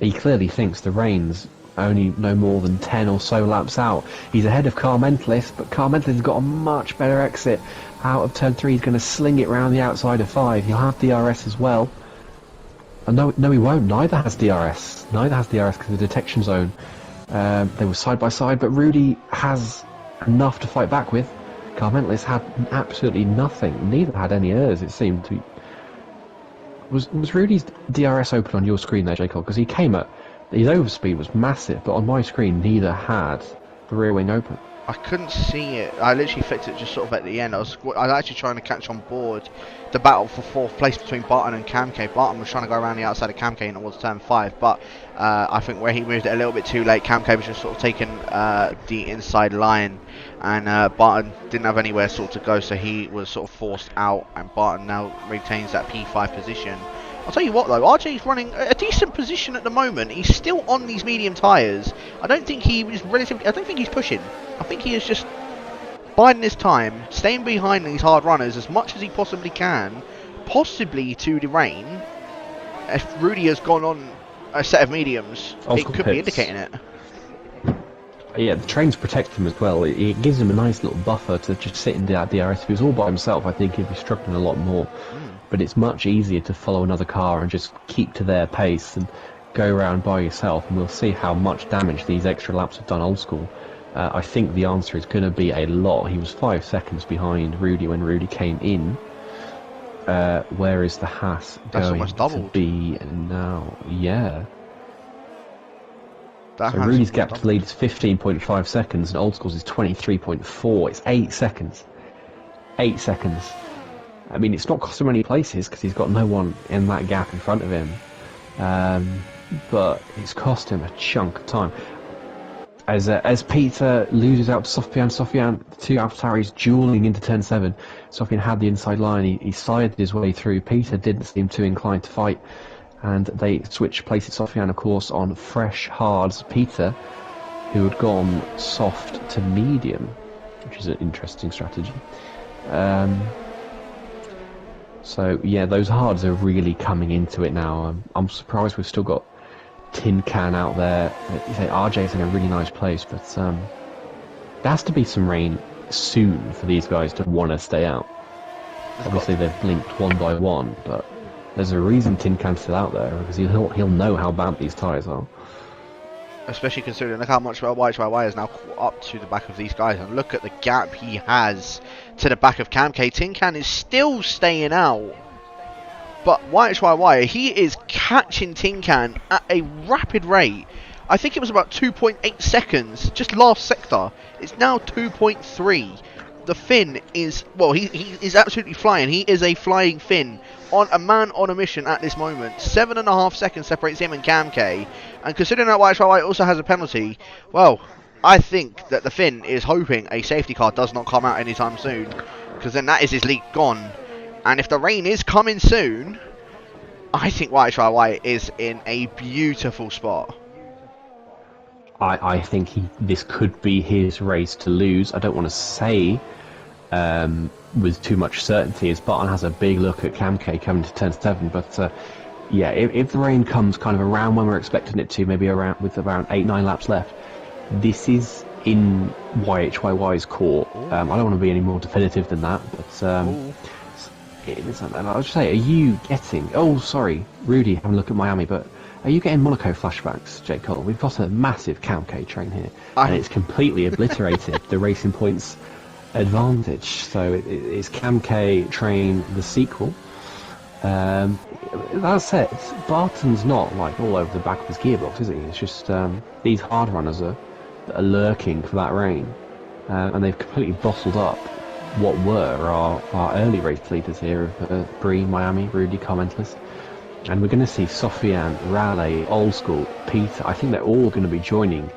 Speaker 4: He clearly thinks the rain's only no more than 10 or so laps out. He's ahead of Carl Mentalist, but Carl Mentalist has got a much better exit. Out of turn 3, he's going to sling it round the outside of 5. He'll have DRS as well. No, he won't. Neither has DRS. Neither has DRS because of the detection zone. They were side by side, but Rudy has enough to fight back with. Car Mentalist had absolutely nothing. Neither had any errors, it seemed to be. Was Rudy's DRS open on your screen there, J. Cole? Because he came at... His overspeed was massive, but on my screen, neither had the rear wing open.
Speaker 3: I couldn't see it. I literally fixed it just sort of at the end. I was actually trying to catch on board the battle for fourth place between Barton and Kamke. Barton was trying to go around the outside of Kamke and towards turn 5, but I think where he moved it a little bit too late, Kamke was just sort of taking the inside line, and Barton didn't have anywhere sort of to go, so he was sort of forced out, and Barton now retains that P5 position. I'll tell you what though, RJ's running a decent position at the moment. He's still on these medium tyres. I don't think he was relatively... I don't think he's pushing. I think he is just biding his time, staying behind these hard runners as much as he possibly can, possibly to the rain. If Rudy has gone on a set of mediums, it could be indicating it.
Speaker 4: Yeah, the trains protect him as well. It gives him a nice little buffer to just sit in that DRS. If he was all by himself, I think he'd be struggling a lot more. But it's much easier to follow another car and just keep to their pace and go around by yourself, and we'll see how much damage these extra laps have done Old School. I think the answer is going to be a lot. He was 5 seconds behind Rudy when Rudy came in. Where is the Haas going to be now? Yeah. So Rudy's gap to lead is 15.5 seconds and Old School's is 23.4. It's 8 seconds. 8 seconds. I mean, it's not cost him any places because he's got no one in that gap in front of him. But it's cost him a chunk of time. As Peter loses out to Sofian, the two AlphaTauris dueling into turn 7. Sofian had the inside line, he sided his way through. Peter didn't seem too inclined to fight, and they switched places. Sofian, of course, on fresh hards. Peter, who had gone soft to medium, which is an interesting strategy. So yeah, those hards are really coming into it now. I'm surprised we've still got Tin Can out there. You say RJ's in a really nice place, but there has to be some rain soon for these guys to want to stay out. Obviously they've blinked one by one, but there's a reason Tin Can's still out there, because he'll know how bad these tyres are.
Speaker 3: Especially considering look how much YHYY is now up to the back of these guys, and look at the gap he has to the back of Kamke. Tin Can is still staying out, but YHYY, he is catching Tin Can at a rapid rate. I think it was about 2.8 seconds just last sector. It's now 2.3. The Finn is, well, he is absolutely flying. He is a flying Finn on a man on a mission at this moment. 7.5 seconds separates him and Kamke, and considering that YHYY also has a penalty, well, I think that the Finn is hoping a safety car does not come out anytime soon, because then that is his lead gone. And if the rain is coming soon, I think YHYY is in a beautiful spot.
Speaker 4: I think this could be his race to lose. I don't want to say with too much certainty, as Barton has a big look at Kamke coming to turn 7, but yeah, if the rain comes kind of around when we're expecting it to, maybe around with around 8-9 laps left, this is in YHYY's court. I don't want to be any more definitive than that, but I was just say, are you getting... Oh, sorry, Rudy, having a look at Miami, but are you getting Monaco flashbacks, Jake Cole? We've got a massive Kamke train here, and it's completely obliterated the Racing Point's advantage. So it's Kamke train the sequel. That said, Barton's not like all over the back of his gearbox, is he? It's just these hard runners are lurking for that rain, and they've completely bottled up what were our early race leaders here of Bree, Miami, Rudy, Car Mentalist. And we're going to see Sofian, Raleigh, Old School, Peter. I think they're all going to be joining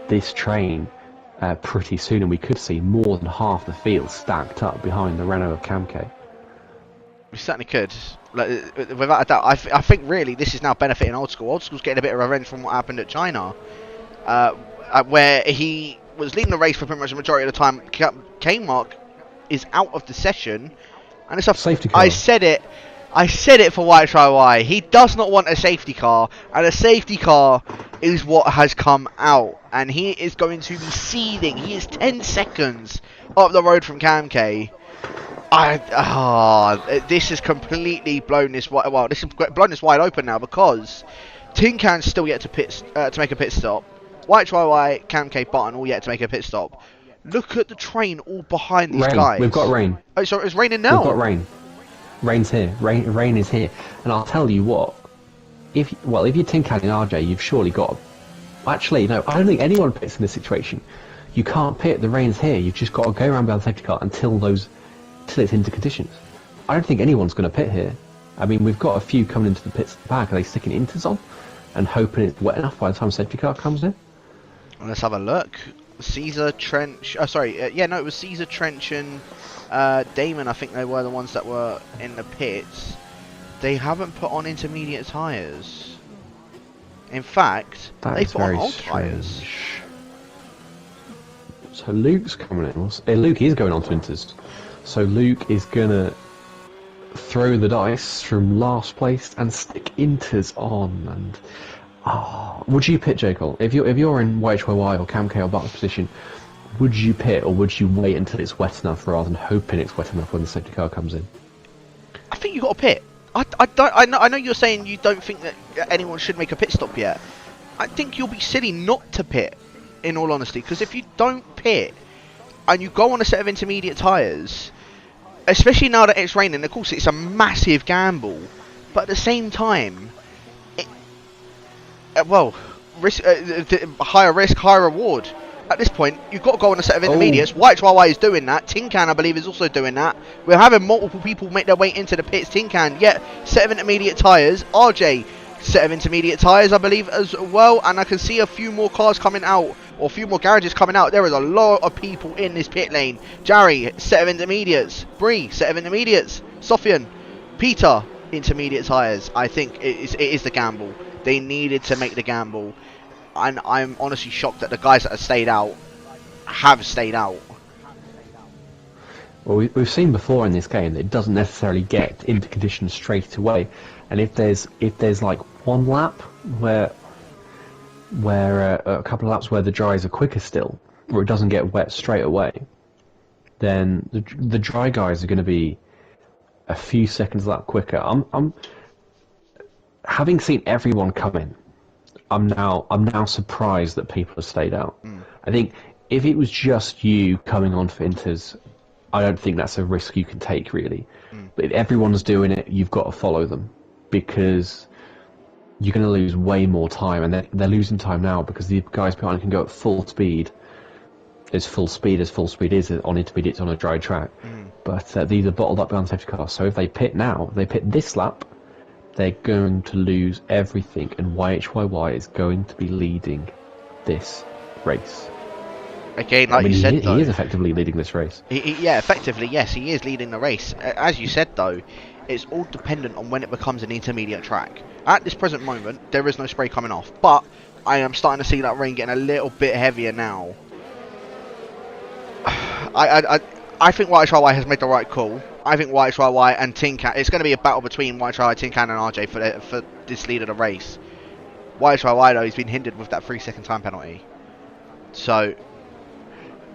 Speaker 4: this train pretty soon, and we could see more than half the field stacked up behind the Renault of Kamke.
Speaker 3: We certainly could. Like, without a doubt, I think really this is now benefiting Old School. Old School's getting a bit of revenge from what happened at China, where he was leading the race for pretty much the majority of the time. K-Mark is out of the session, and it's a
Speaker 4: safety car.
Speaker 3: I said it for YHYY. He does not want a safety car, and a safety car is what has come out, and he is going to be seething. He is 10 seconds up the road from Kamke. This has completely blown this wide. Well, this has blown this wide open now, because Tin Can's still yet to make a pit stop. YHYY, Kamke, Barton all yet to make a pit stop. Look at the train all behind these
Speaker 4: Rain.
Speaker 3: guys.
Speaker 4: We've got rain.
Speaker 3: Oh, sorry, it's raining now.
Speaker 4: We've got rain. Rain's here. Rain is here. And I'll tell you what. If you're Tin Can and RJ, you've surely got. Actually, no. I don't think anyone pits in this situation. You can't pit. The rain's here. You've just got to go around behind the safety car until it's into conditions. I don't think anyone's going to pit here. I mean, we've got a few coming into the pits at the back. Are they sticking inters on and hoping it's wet enough by the time the safety car comes in?
Speaker 3: Let's have a look. Caesar, Trench. Oh, sorry. It was Caesar, Trench, and Damon. I think they were the ones that were in the pits. They haven't put on intermediate tyres. In fact, they put on old tyres.
Speaker 4: So Luke's coming in. Luke is going on to inters. So Luke is gonna throw the dice from last place and stick inters on. And would you pit, Jekyll? If you're in YHYY or Cam K or Bart's position, would you pit or would you wait until it's wet enough rather than hoping it's wet enough when the safety car comes in?
Speaker 3: I think you got to pit. I know you're saying you don't think that anyone should make a pit stop yet. I think you'll be silly not to pit, in all honesty, because if you don't pit and you go on a set of intermediate tyres, especially now that it's raining, of course it's a massive gamble, but at the same time, higher risk, higher reward. At this point, you've got to go on a set of intermediates. YHYY is doing that. Tin Can, I believe, is also doing that. We're having multiple people make their way into the pits. Tin Can, set of intermediate tyres. RJ, set of intermediate tyres, I believe, as well. And I can see a few more cars coming out, or a few more garages coming out. There is a lot of people in this pit lane. Jarry, set of intermediates. Bree, set of intermediates. Sofian, Peter, intermediate tyres. I think it is the gamble. They needed to make the gamble. And I'm honestly shocked that the guys that have stayed out have stayed out.
Speaker 4: Well, we've seen before in this game that it doesn't necessarily get into conditions straight away. And if there's like one lap where a couple of laps where the dries are quicker still, where it doesn't get wet straight away, then the dry guys are going to be a few seconds lap quicker. I'm having seen everyone come in. I'm now surprised that people have stayed out. I think if it was just you coming on for inters, I don't think that's a risk you can take really. But if everyone's doing it, you've got to follow them, because you're going to lose way more time, and they're losing time now because the guys behind can go at full speed, as full speed is on intermediates on a dry track. But these are bottled up behind safety cars. So if they pit now, if they pit this lap, they're going to lose everything, and YHYY is going to be leading this race.
Speaker 3: Again, like you said, though,
Speaker 4: he is effectively leading this race.
Speaker 3: Effectively, yes, he is leading the race. As you said, though, it's all dependent on when it becomes an intermediate track. At this present moment, there is no spray coming off, but I am starting to see that rain getting a little bit heavier now. I think YHYY has made the right call. I think YHYY and Tin Can, it's going to be a battle between YHYY, Tin Can and RJ for this lead of the race. YHYY, though, he's been hindered with that 3-second time penalty. So,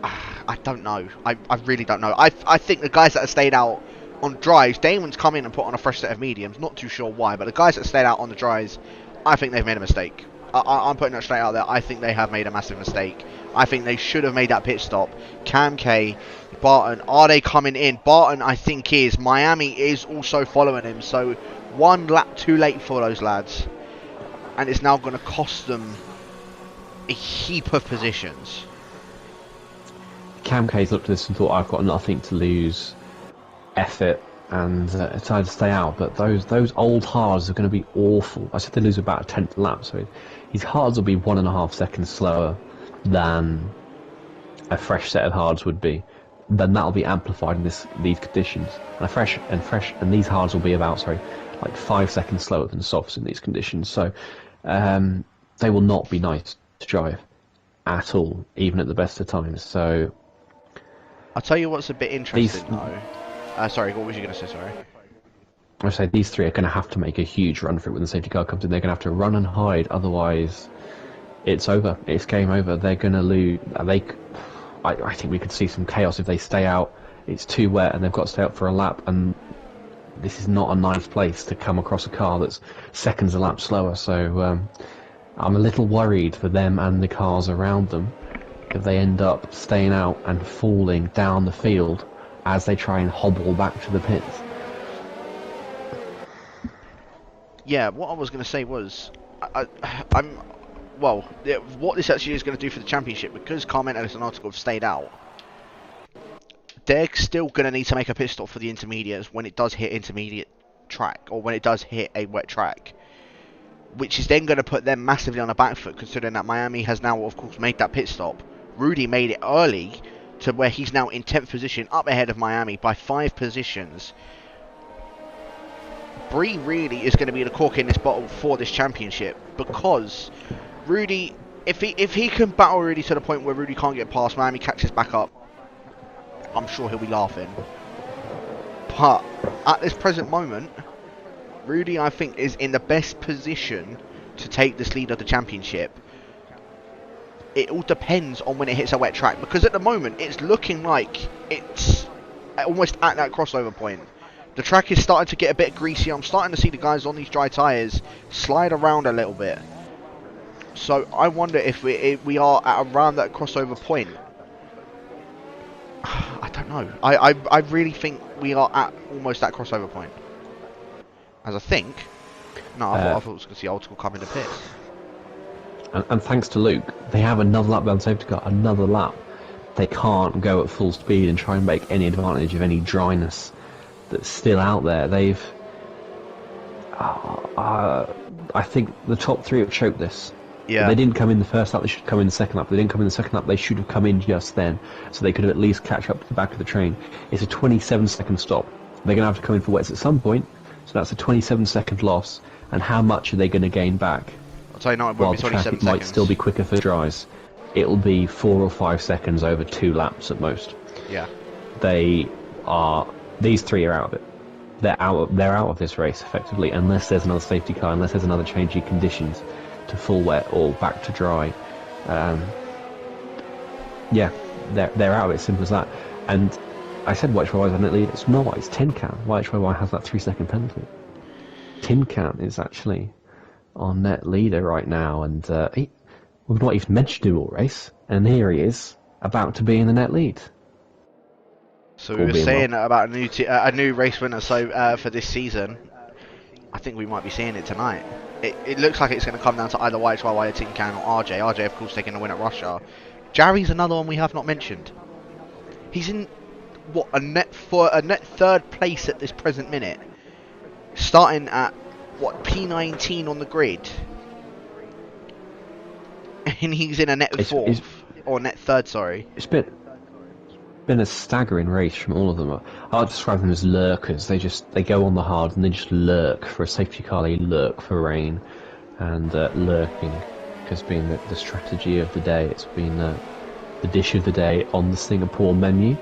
Speaker 3: I don't know. I really don't know. I think the guys that have stayed out on dries, Damon's come in and put on a fresh set of mediums. Not too sure why, but the guys that stayed out on the dries, I think they've made a mistake. I'm putting that straight out there. I think they have made a massive mistake. I think they should have made that pit stop. Cam K, Barton, are they coming in? Barton, I think, is. Miami is also following him. So, one lap too late for those lads. And it's now going to cost them a heap of positions.
Speaker 4: Cam K's looked at this and thought, I've got nothing to lose. Effort, and decided to stay out. But those old hards are going to be awful. I said they lose about a 10th lap, so his hards will be 1.5 seconds slower than a fresh set of hards would be. Then that'll be amplified in these conditions. And these hards will be about like 5 seconds slower than softs in these conditions. So they will not be nice to drive at all, even at the best of times. So
Speaker 3: I'll tell you what's a bit interesting though. Sorry, what was you going to say? Sorry.
Speaker 4: I say these three are going to have to make a huge run for it when the safety car comes in. They're going to have to run and hide, otherwise it's over. It's game over. They're going to lose. I think we could see some chaos if they stay out. It's too wet and they've got to stay out for a lap, and this is not a nice place to come across a car that's seconds a lap slower. So I'm a little worried for them and the cars around them, if they end up staying out and falling down the field as they try and hobble back to the pits.
Speaker 3: Yeah, what I was going to say was, what this actually is going to do for the championship, because Carmen Ellis and Article have stayed out, they're still going to need to make a pit stop for the intermediates when it does hit intermediate track, or when it does hit a wet track, which is then going to put them massively on the back foot, considering that Miami has now, of course, made that pit stop. Rudy made it early to where he's now in 10th position, up ahead of Miami by 5 positions. Bree really is going to be the cork in this bottle for this championship, because Rudy, if he can battle Rudy to the point where Rudy can't get past, Miami catches back up, I'm sure he'll be laughing. But at this present moment, Rudy, I think, is in the best position to take this lead of the championship. It all depends on when it hits a wet track, because at the moment it's looking like it's almost at that crossover point. The track is starting to get a bit greasy. I'm starting to see the guys on these dry tyres slide around a little bit. So I wonder if we are at around that crossover point. I don't know. I really think we are at almost that crossover point. As I think... No, I thought I was going to see Old School come in the pits.
Speaker 4: And thanks to Luke, they have another lap down safety car, another lap. They can't go at full speed and try and make any advantage of any dryness that's still out there. They've... I think the top 3 have choked this.
Speaker 3: Yeah.
Speaker 4: They didn't come in the first lap, they should come in the second lap. They didn't come in the second lap, they should have come in just then, so they could have at least catch up to the back of the train. It's a 27-second stop. They're going to have to come in for wets at some point, so that's a 27-second loss. And how much are they going to gain back?
Speaker 3: I'll tell you now, it
Speaker 4: While
Speaker 3: won't be
Speaker 4: the
Speaker 3: 27
Speaker 4: traffic
Speaker 3: seconds.
Speaker 4: might still be quicker for dries. It'll be 4 or 5 seconds over 2 laps at most.
Speaker 3: Yeah.
Speaker 4: These 3 are out of it. They're out of this race effectively, unless there's another safety car, unless there's another change in conditions to full wet or back to dry. Yeah, they're out of it, simple as that. And I said YHYY is on net lead. It's not. It's Tin Can. YHYY has that 3-second penalty. Tin Can is actually on net leader right now, and we've not even mentioned him all race, and here he is about to be in the net lead.
Speaker 3: So we were saying about a new race winner. So for this season, I think we might be seeing it tonight. It looks like it's going to come down to either YHYY or Tin Can or RJ. RJ, of course, taking the win at Russia. Jarry's another one we have not mentioned. He's in a net 3rd place at this present minute, starting at P19 on the grid, and he's in a net 4th or net 3rd. Sorry.
Speaker 4: It's been a staggering race from all of them. I'll describe them as lurkers. They go on the hard and they just lurk for a safety car. They lurk for rain, and lurking has been the strategy of the day. It's been the dish of the day on the Singapore menu.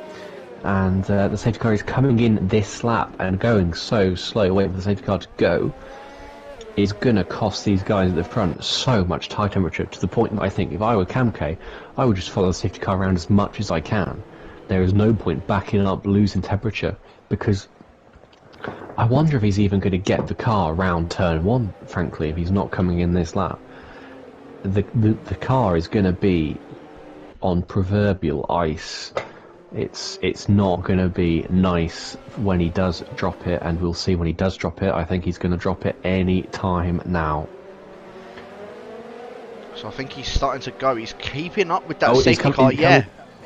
Speaker 4: And the safety car is coming in this lap and going so slow, waiting for the safety car to go, is going to cost these guys at the front so much tire temperature, to the point that I think if I were Camke, I would just follow the safety car around as much as I can. There is no point backing up, losing temperature, because I wonder if he's even going to get the car around turn 1, frankly, if he's not coming in this lap. The car is going to be on proverbial ice. It's not going to be nice when he does drop it, and we'll see when he does drop it. I think he's going to drop it any time now.
Speaker 3: So I think he's starting to go. He's keeping up with that safety car.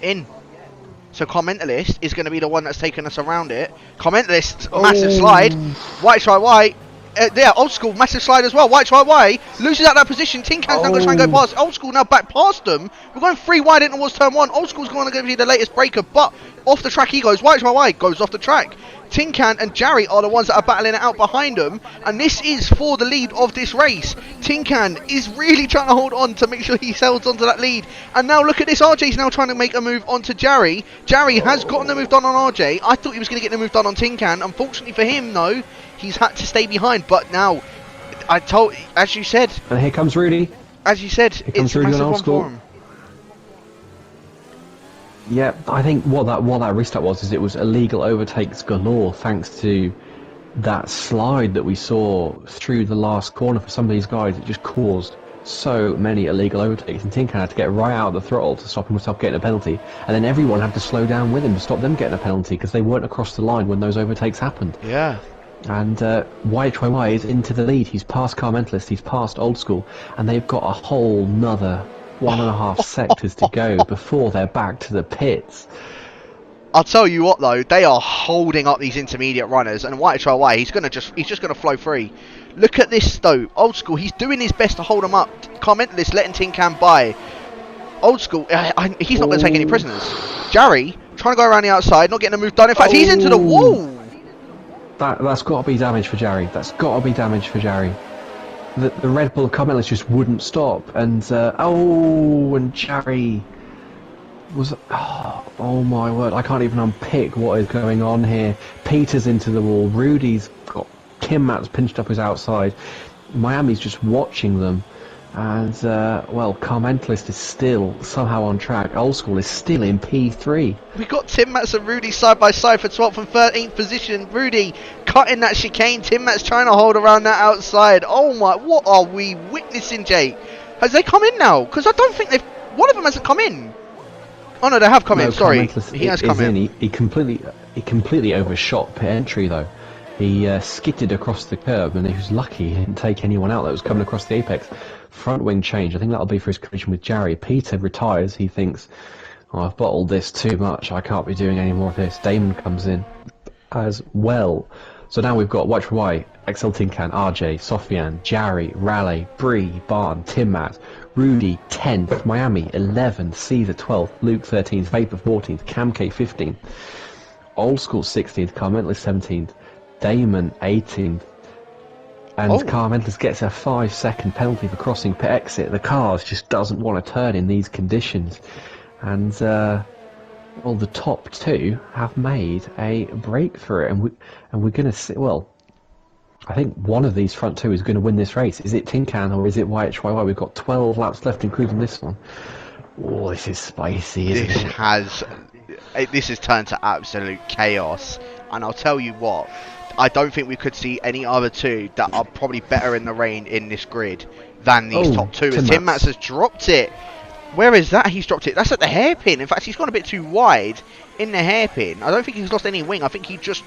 Speaker 3: In. So Commentalist is going to be the one that's taking us around it. Commentalist, massive slide. YHYY. There, Old School, massive slide as well. YHYY loses out that position. Tin Can's now going to try and go past. Old School now back past them. We're going 3 wide in towards turn 1. Old School's going to be the latest breaker, but off the track he goes. YHYY goes off the track. Tin Can and Jarry are the ones that are battling it out behind them, and this is for the lead of this race. Tin Can is really trying to hold on to make sure he holds onto that lead. And now look at this, RJ's now trying to make a move onto Jarry. Jarry has gotten the move done on RJ. I thought he was going to get the move done on Tin Can. Unfortunately for him, though, he's had to stay behind. But now, as you said...
Speaker 4: And here comes Rudy.
Speaker 3: As you said, it's a massive one for him.
Speaker 4: Yeah, I think what that restart was is it was illegal overtakes galore, thanks to that slide that we saw through the last corner for some of these guys. It just caused so many illegal overtakes, and Tin Can had to get right out of the throttle to stop himself getting a penalty, and then everyone had to slow down with him to stop them getting a penalty because they weren't across the line when those overtakes happened.
Speaker 3: Yeah.
Speaker 4: And YHYY is into the lead. He's past Car Mentalist, he's past Old School, and they've got a whole nother 1.5 sectors to go before they're back to the pits.
Speaker 3: I'll tell you what though, they are holding up these intermediate runners, and YHYY, he's just gonna flow free. Look at this though, Old School, he's doing his best to hold them up. Car Mentalist letting Tin Can by. Old School, he's not going to take any prisoners. Jarry trying to go around the outside, not getting a move done. In fact, he's into the wall.
Speaker 4: That's got to be damage for Jarry. That's got to be damage for Jarry. The Red Bull Car Mentalist just wouldn't stop, and and Jarry was oh my word, I can't even unpick what is going on here. Peter's into the wall, Rudy's got Tim Matt's pinched up his outside, Miami's just watching them, and Car Mentalist is still somehow on track. Old School is still in P3.
Speaker 3: We got Tim Matz and Rudy side by side for 12th and 13th position. Rudy cutting that chicane, Tim Matz trying to hold around that outside. Oh my, what are we witnessing, Jake? Has they come in now? Because I don't think one of them hasn't come in. Oh no, they have come in. Sorry, he has come in.
Speaker 4: He completely overshot pit entry though. He skidded across the curb, and he was lucky he didn't take anyone out that was coming across the apex. Front wing change. I think that'll be for his collision with Jarry. Peter retires. He thinks, I've bottled this too much. I can't be doing any more of this. Damon comes in as well. So now we've got YHYY, XL Tin Can, RJ, Sofian, Jarry, Raleigh, Bree, Barn, Tim Matt, Rudy 10th, Miami 11th, Caesar 12th, Luke 13th, Vapor 14th, Cam K 15th, Old School 16th, Car Mentalist 17th, Damon 18th, and Car Mentalist gets a 5-second penalty for crossing pit exit. The car just doesn't want to turn in these conditions, and the top two have made a break for it, and we're going to see. Well, I think one of these front two is going to win this race. Is it Tin Can or is it YHYY? We've got 12 laps left, including this one. Oh, this is spicy, isn't it?
Speaker 3: This has turned to absolute chaos, and I'll tell you what, I don't think we could see any other two that are probably better in the rain in this grid than these top two. As Tim Matz has dropped it. Where is that? He's dropped it. That's at the hairpin. In fact, he's gone a bit too wide in the hairpin. I don't think he's lost any wing. I think he just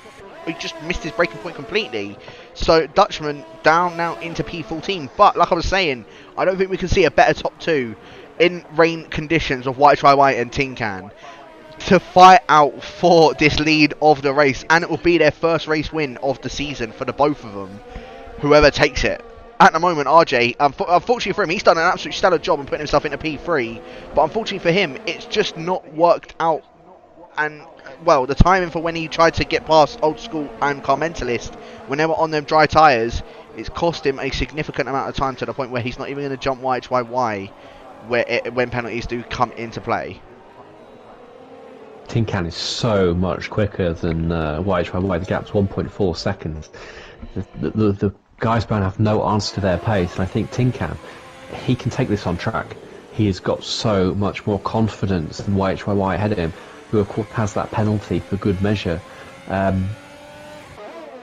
Speaker 3: missed his braking point completely. So Dutchman down now into P14. But like I was saying, I don't think we can see a better top two in rain conditions of YHYY and Tin Can to fight out for this lead of the race, and it will be their first race win of the season for the both of them, whoever takes it. At the moment, RJ, unfortunately for him, he's done an absolute stellar job in putting himself into P3, but unfortunately for him, it's just not worked out. And well, the timing for when he tried to get past Old School and Car Mentalist when they were on them dry tyres, it's cost him a significant amount of time, to the point where he's not even going to jump YHYY when penalties do come into play.
Speaker 4: Tin Can is so much quicker than YHYY. The gap's 1.4 seconds. The guys behind have no answer to their pace, and I think Tin Can, he can take this on track. He has got so much more confidence than YHYY ahead of him, who of course has that penalty for good measure.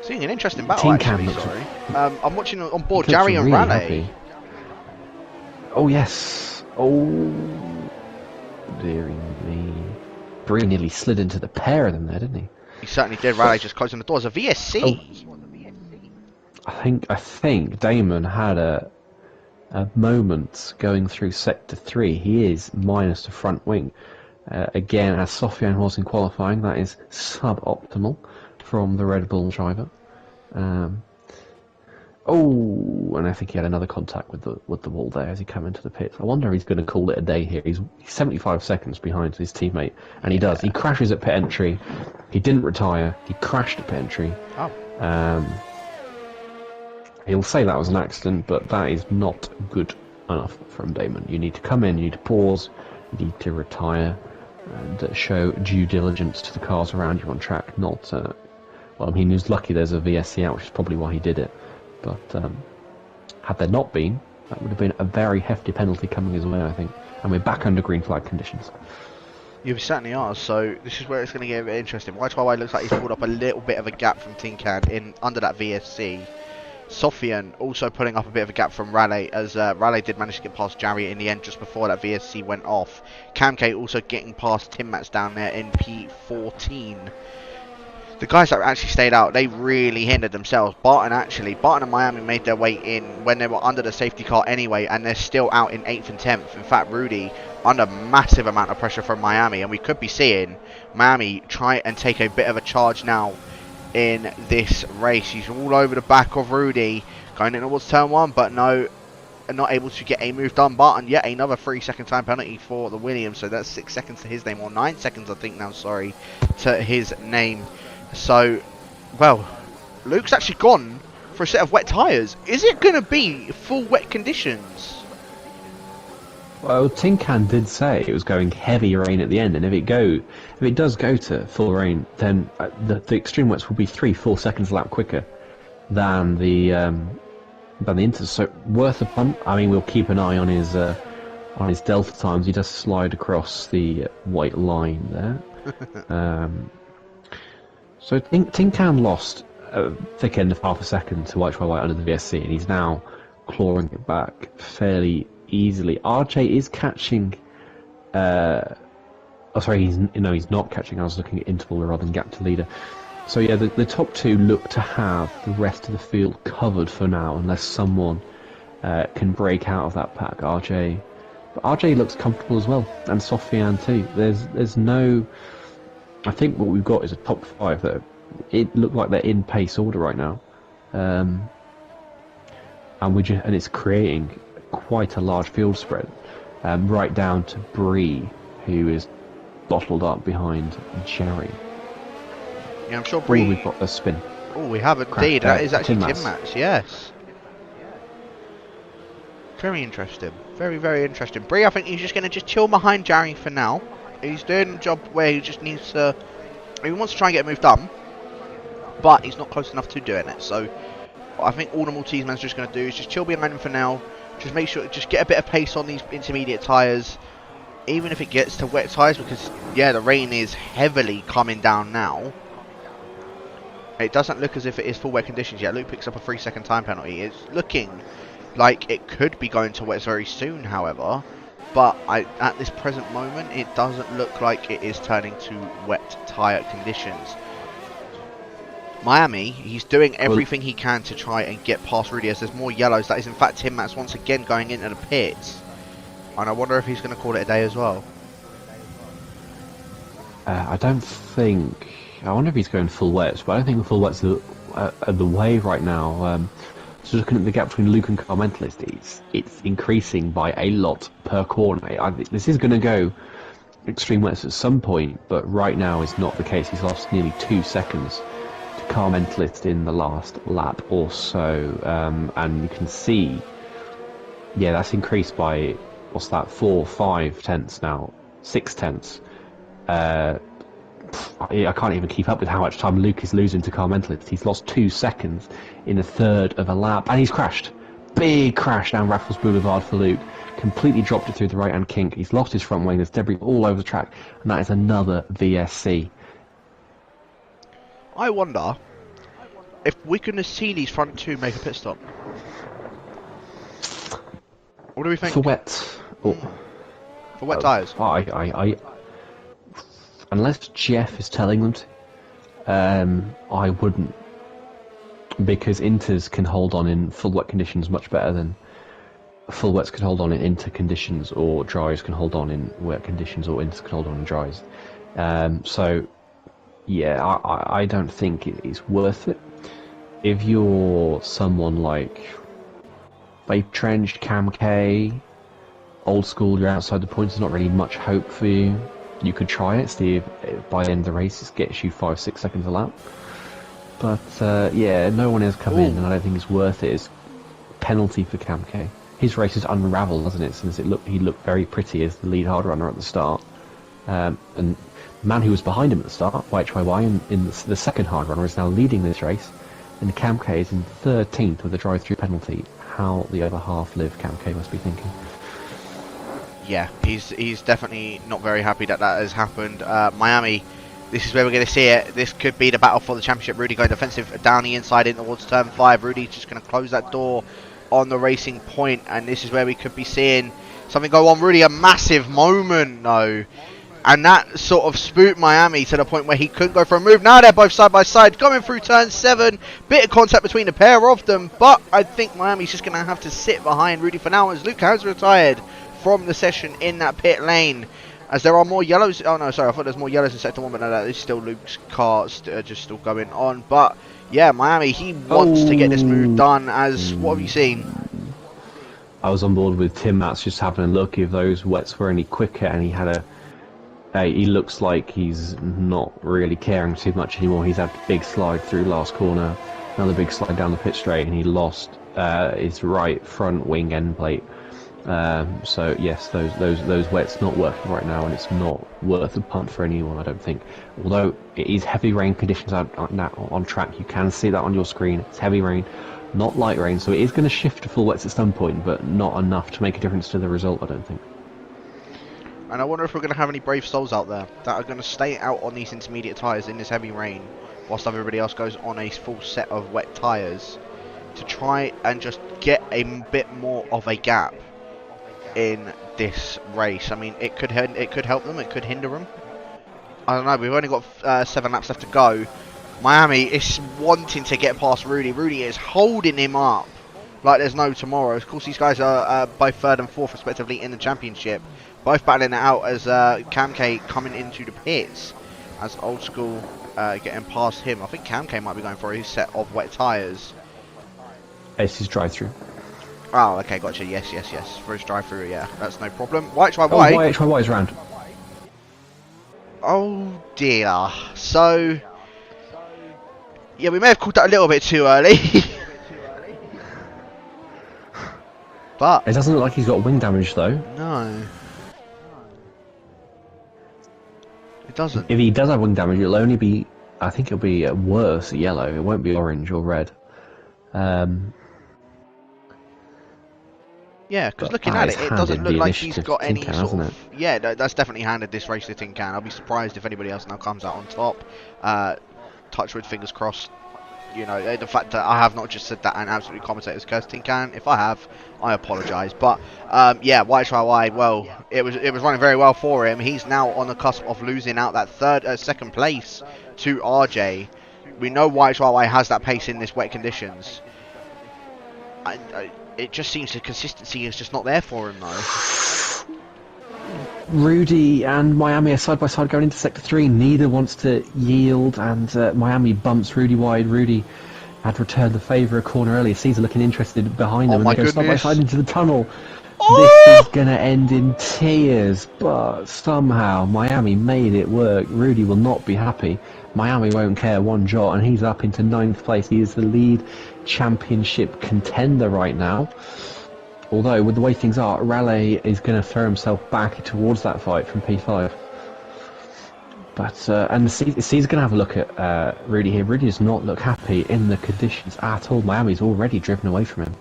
Speaker 3: Seeing an interesting battle, actually, sorry. I'm watching on board Jarry and
Speaker 4: really
Speaker 3: Raleigh.
Speaker 4: Happy. Oh yes. Oh dearie me. Bree nearly slid into the pair of them there, didn't he?
Speaker 3: He certainly did. Raleigh just closing the doors. A VSC.
Speaker 4: Oh. I think Damon had a moment going through sector 3. He is minus the front wing. Again, as Sofian was in qualifying, that is suboptimal from the Red Bull driver. And I think he had another contact with the wall there as he came into the pits. I wonder if he's going to call it a day here. He's 75 seconds behind his teammate, and he does. He crashes at pit entry. He didn't retire. He crashed at pit entry. He'll say that was an accident, but that is not good enough from Damon. You need to come in, you need to pause, you need to retire, and show due diligence to the cars around you on track. Not, he was lucky there's a VSC out, which is probably why he did it. But had there not been, that would have been a very hefty penalty coming his way, I think. And we're back under green flag conditions.
Speaker 3: You certainly are, so this is where it's going to get a bit interesting. YHYY looks like he's pulled up a little bit of a gap from Tin Can in under that VSC. Sofian also pulling up a bit of a gap from Raleigh, as Raleigh did manage to get past Jarry in the end just before that VSC went off. Camk also getting past Tim Mats down there in P14. The guys that actually stayed out, they really hindered themselves. Barton and Miami made their way in when they were under the safety car anyway, and they're still out in 8th and 10th. In fact, Rudy under massive amount of pressure from Miami, and we could be seeing Miami try and take a bit of a charge now in this race. He's all over the back of Rudy, going in towards turn 1, but no, not able to get a move done. Barton, yet another 3-second time penalty for the Williams, so that's 6 seconds to his name, or 9 seconds I think now, sorry, to his name. So, well, Luke's actually gone for a set of wet tyres. Is it going to be full wet conditions?
Speaker 4: Well, Tin Can did say it was going heavy rain at the end, and if it does go to full rain, then the extreme wets will be 3-4 seconds a lap quicker than the Inters. So worth a punt. I mean, we'll keep an eye on his delta times. He does slide across the white line there. So Tin Can lost a thick end of half a second to White White under the VSC, and he's now clawing it back fairly easily. RJ is catching. He's not catching. I was looking at interval rather than gap to leader. So yeah, the top two look to have the rest of the field covered for now, unless someone can break out of that pack. But RJ looks comfortable as well, and Sofian too. There's no. I think what we've got is a top 5 that it look like they're in pace order right now, and it's creating quite a large field spread, right down to Bree, who is bottled up behind Jerry.
Speaker 3: Yeah, I'm sure Bree.
Speaker 4: We've got a spin.
Speaker 3: Oh, we have indeed. That is actually Tim Mats. Yes. Very interesting. Very, very interesting. Bree, I think he's just going to chill behind Jerry for now. He's doing a job where he just needs to. He wants to try and get a move done, but he's not close enough to doing it. So I think all the Maltese man's just going to do is just chill behind him for now. Just make sure, just get a bit of pace on these intermediate tyres, even if it gets to wet tyres, because yeah, the rain is heavily coming down now. It doesn't look as if it is full wet conditions yet. Luke picks up a 3-second time penalty. It's looking like it could be going to wet very soon, however. But at this present moment, it doesn't look like it is turning to wet tyre conditions. Miami, he's doing everything he can to try and get past Rudy as there's more yellows. That is in fact Tim Mats once again going into the pits. And I wonder if he's going to call it a day as well.
Speaker 4: I wonder if he's going full wets, but I don't think full wets are the way right now. So looking at the gap between Luke and Car Mentalist, it's increasing by a lot per corner. This is going to go extreme wets at some point, but right now is not the case. He's lost nearly 2 seconds to Car Mentalist in the last lap or so, and you can see, yeah, that's increased by, what's that, 4-5 tenths now, 6 tenths. I can't even keep up with how much time Luke is losing to Car Mentalist. He's lost 2 seconds in a third of a lap, and he's crashed. Big crash down Raffles Boulevard for Luke. Completely dropped it through the right-hand kink. He's lost his front wing. There's debris all over the track, and that is another VSC.
Speaker 3: I wonder if we're going to see these front two make a pit stop. What do we think?
Speaker 4: For wet.
Speaker 3: For wet tyres?
Speaker 4: Unless Jeff is telling them to, I wouldn't. Because Inters can hold on in full wet conditions much better than full wets can hold on in inter conditions, or dries can hold on in wet conditions, or Inters can hold on in dries. So, yeah, I don't think it is worth it. If you're someone like Vape Trenched, Cam K, old school, you're outside the points, there's not really much hope for you. You could try it, see if by the end of the race it gets you 5-6 seconds a lap. But yeah, no one has come in, and I don't think it's worth it. It's penalty for Cam K. His race has unravelled, hasn't it? Since he looked very pretty as the lead hard runner at the start, and the man who was behind him at the start, YHYY, in the second hard runner, is now leading this race, and Cam K is in 13th with a drive-through penalty. How the other half live, Cam K must be thinking.
Speaker 3: Yeah, he's definitely not very happy that has happened. Miami This is where we're going to see it. This could be the battle for the championship. Rudy going defensive down the inside in towards turn 5. Rudy's just going to close that door on the Racing Point, and this is where we could be seeing something go on. Rudy, a massive moment though, and that sort of spooked Miami to the point where he couldn't go for a move. Now they're both side by side going through turn 7. Bit of contact between the pair of them, but I think Miami's just going to have to sit behind Rudy for now as Luke has retired from the session in that pit lane. As there are more yellows. Oh no, sorry, I thought there's more yellows in sector 1, but no, it's still Luke's car just still going on. But yeah, Miami, he wants to get this move done. As what have you seen?
Speaker 4: I was on board with Tim Mats, just having a look if those wets were any quicker, and he had he looks like he's not really caring too much anymore. He's had a big slide through last corner, another big slide down the pit straight, and he lost his right front wing end plate. So yes, those wets not working right now, and it's not worth a punt for anyone, I don't think. Although it is heavy rain conditions out on track, you can see that on your screen. It's heavy rain, not light rain, so it is going to shift to full wets at some point, but not enough to make a difference to the result, I don't think.
Speaker 3: And I wonder if we're going to have any brave souls out there that are going to stay out on these intermediate tyres in this heavy rain, whilst everybody else goes on a full set of wet tyres, to try and just get a bit more of a gap in this race. I mean, it could help them, it could hinder them. I don't know, we've only got 7 laps left to go. Miami is wanting to get past Rudy. Rudy is holding him up like there's no tomorrow. Of course, these guys are both 3rd and 4th respectively in the championship, both battling it out as Cam K coming into the pits, as Old School getting past him. I think Cam K might be going for his set of wet tyres.
Speaker 4: It's his drive-through.
Speaker 3: Oh, okay, gotcha. Yes. For his drive-through, yeah, that's no problem. YHYY.
Speaker 4: Oh, YHYY is round.
Speaker 3: Oh dear. So, yeah, we may have called that a little bit too early. But
Speaker 4: it doesn't look like he's got wing damage though.
Speaker 3: No, it doesn't.
Speaker 4: If he does have wing damage, it'll only be, I think it'll be worse yellow. It won't be orange or red.
Speaker 3: Yeah, because looking at it, it doesn't look like he's got any sort of... Yeah, that's definitely handed this race to Tin Can. I'll be surprised if anybody else now comes out on top. Touchwood, fingers crossed. You know, the fact that I have not just said that and absolutely commentator's curse Tin Can. If I have, I apologise. But, yeah, YHYY, well, it was running very well for him. He's now on the cusp of losing out that second place to RJ. We know YHYY has that pace in this wet conditions. It just seems the consistency is just not there for him though.
Speaker 4: Rudy and Miami are side by side going into sector 3. Neither wants to yield, and Miami bumps Rudy wide. Rudy had returned the favour a corner earlier. Caesar looking interested behind them, and they go side by side into the tunnel. Oh! This is going to end in tears, but somehow Miami made it work. Rudy will not be happy. Miami won't care one jot, and he's up into 9th place. He is the lead championship contender right now. Although, with the way things are, Raleigh is going to throw himself back towards that fight from P5. But, and C's going to have a look at Rudy here. Rudy does not look happy in the conditions at all. Miami's already driven away from him.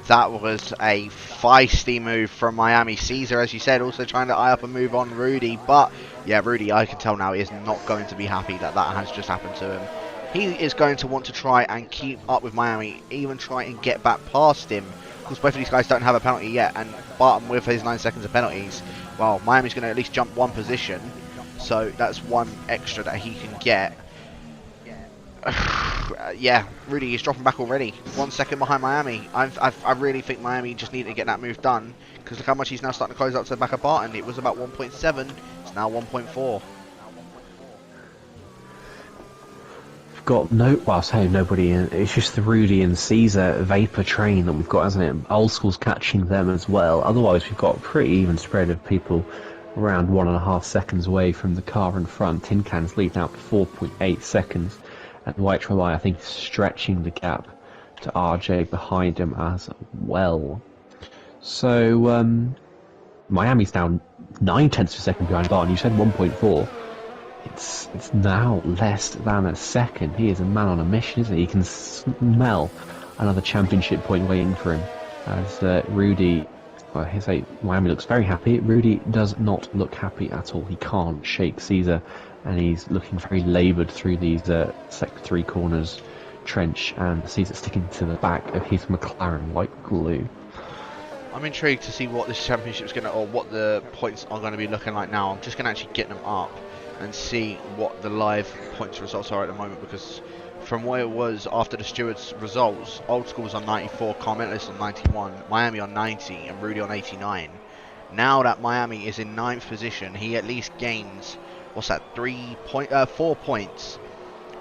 Speaker 3: That was a feisty move from Miami. Caesar, as you said, also trying to eye up a move on Rudy. But, yeah, Rudy, I can tell now, is not going to be happy that that has just happened to him. He is going to want to try and keep up with Miami, even try and get back past him. Because both of these guys don't have a penalty yet. And Barton, with his 9 seconds of penalties, well, Miami's going to at least jump 1 position. So that's 1 extra that he can get. Yeah, Rudy is dropping back already. 1 second behind Miami. I really think Miami just need to get that move done, because look how much he's now starting to close up to the back of Barton. It was about 1.7. It's now 1.4.
Speaker 4: We've got well, I say nobody in. It's just the Rudy and Caesar Vapor train that we've got, hasn't it? Old School's catching them as well. Otherwise, we've got a pretty even spread of people around 1.5 seconds away from the car in front. Tin Can's leading out 4.8 seconds. And YHYY, I think, stretching the gap to RJ behind him as well. So, Miami's down 9/10 of a second behind Barton. You said 1.4. It's now less than a second. He is a man on a mission, isn't he? He can smell another championship point waiting for him. As Rudy, well, Miami looks very happy. Rudy does not look happy at all. He can't shake Caesar and he's looking very laboured through these sector 3 corners trench, and sees it sticking to the back of his McLaren like glue.
Speaker 3: I'm intrigued to see what this championship's going to, or what the points are going to be looking like now. I'm just going to actually get them up and see what the live points results are at the moment, because from where it was after the Stewards results, Old School was on 94, Carmentis on 91, Miami on 90, and Rudy on 89. Now that Miami is in 9th position, he at least gains, what's that, 4 points.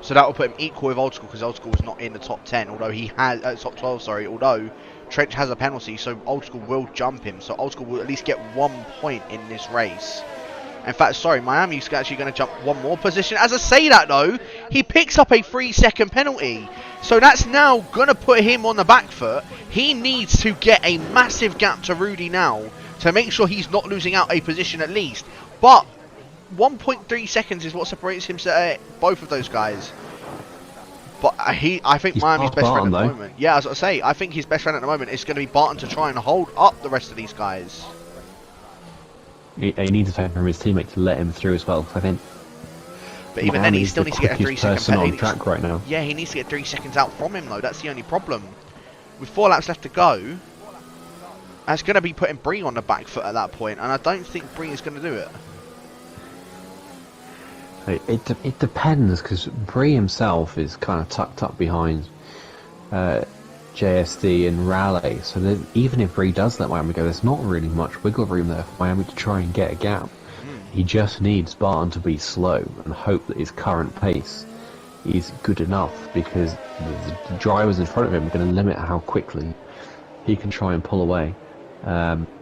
Speaker 3: So that will put him equal with Old School, because Old School was not in the top 10, although he has, top 12, sorry, although Trench has a penalty, so Old School will jump him. So Old School will at least get 1 point in this race. In fact, sorry, Miami's actually going to jump 1 more position. As I say that though, he picks up a 3-second penalty. So that's now going to put him on the back foot. He needs to get a massive gap to Rudy now to make sure he's not losing out a position at least. But 1.3 seconds is what separates him, both of those guys. But I think
Speaker 4: He's
Speaker 3: Miami's best friend at the
Speaker 4: though.
Speaker 3: moment. Yeah, as I say, I think his best friend at the moment is going to be Barton to try and hold up the rest of these guys.
Speaker 4: He needs a favour from his teammate to let him through as well. I think.
Speaker 3: But even then, he still needs to get a 3-second
Speaker 4: person on
Speaker 3: penalty.
Speaker 4: track right now.
Speaker 3: Yeah, he needs to get 3 seconds out from him though. That's the only problem. With 4 laps left to go, that's going to be putting Bree on the back foot at that point, and I don't think Bree is going to do it.
Speaker 4: It depends, because Bree himself is kind of tucked up behind JSD and Raleigh, so that even if Bree does let Miami go, there's not really much wiggle room there for Miami to try and get a gap. He just needs Barton to be slow and hope that his current pace is good enough, because the drivers in front of him are going to limit how quickly he can try and pull away.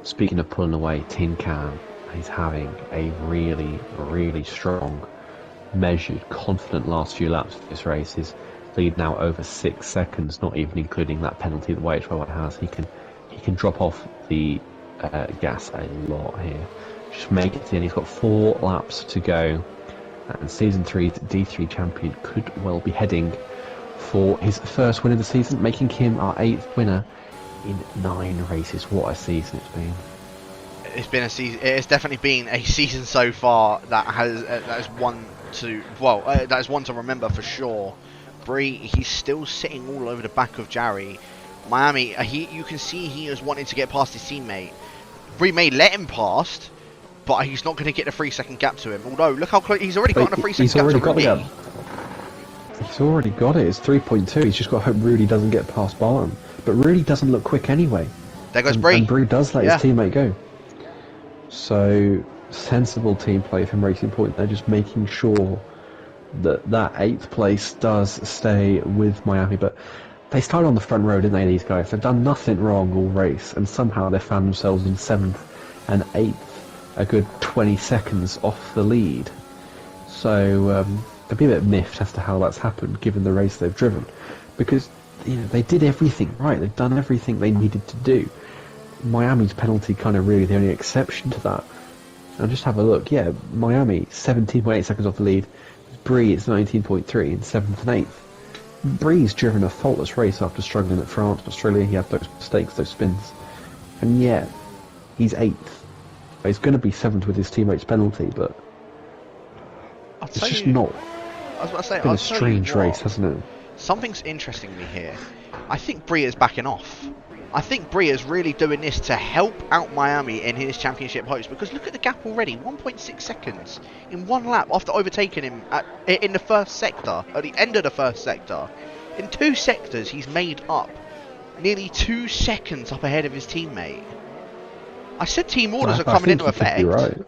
Speaker 4: Speaking of pulling away, Tin Can, he's having a really, really strong, measured, confident last few laps of this race. His lead now over 6 seconds, not even including that penalty that YHY has. He can drop off the gas a lot here. Just make it in. He's got 4 laps to go, and Season 3's D3 champion could well be heading for his first win of the season, making him our 8th winner in 9 races. What a season it's been.
Speaker 3: It's been a season. It's definitely been a season so far that is one to remember for sure. Bree, he's still sitting all over the back of Jarry. Miami, you can see he is wanting to get past his teammate. Bree may let him past, but he's not going to get the 3-second gap to him. Although, look how close he's already gotten a 3-second gap to Rudy.
Speaker 4: He's already got it. It's 3.2. He's just got to hope Rudy doesn't get past Barton. But Rudy doesn't look quick anyway.
Speaker 3: There goes Bree.
Speaker 4: And Bree does let his teammate go. So, sensible team play from Racing Point. They're just making sure that 8th place does stay with Miami. But they started on the front row, didn't they, these guys? They've done nothing wrong all race, and somehow they found themselves in 7th and 8th, a good 20 seconds off the lead. So they'll be a bit miffed as to how that's happened, given the race they've driven, because they did everything right. They've done everything they needed to do. Miami's penalty kind of really the only exception to that. And just have a look. Yeah, Miami 17.8 seconds off the lead. Bree is 19.3 in 7th and 8th. Bree's driven a faultless race after struggling at France, Australia. He had those mistakes, those spins, and yet he's 8th. He's going to be 7th with his teammate's penalty, but it's just not.
Speaker 3: I was about to say,
Speaker 4: It's been a strange race, hasn't it?
Speaker 3: Something's interesting me here. I think Bree is backing off. I think Bree is really doing this to help out Miami in his championship hopes, because look at the gap already, 1.6 seconds in 1 lap after overtaking him in the first sector, at the end of the first sector. In 2 sectors, he's made up nearly 2 seconds up ahead of his teammate. I said team orders are coming into effect.
Speaker 4: Right.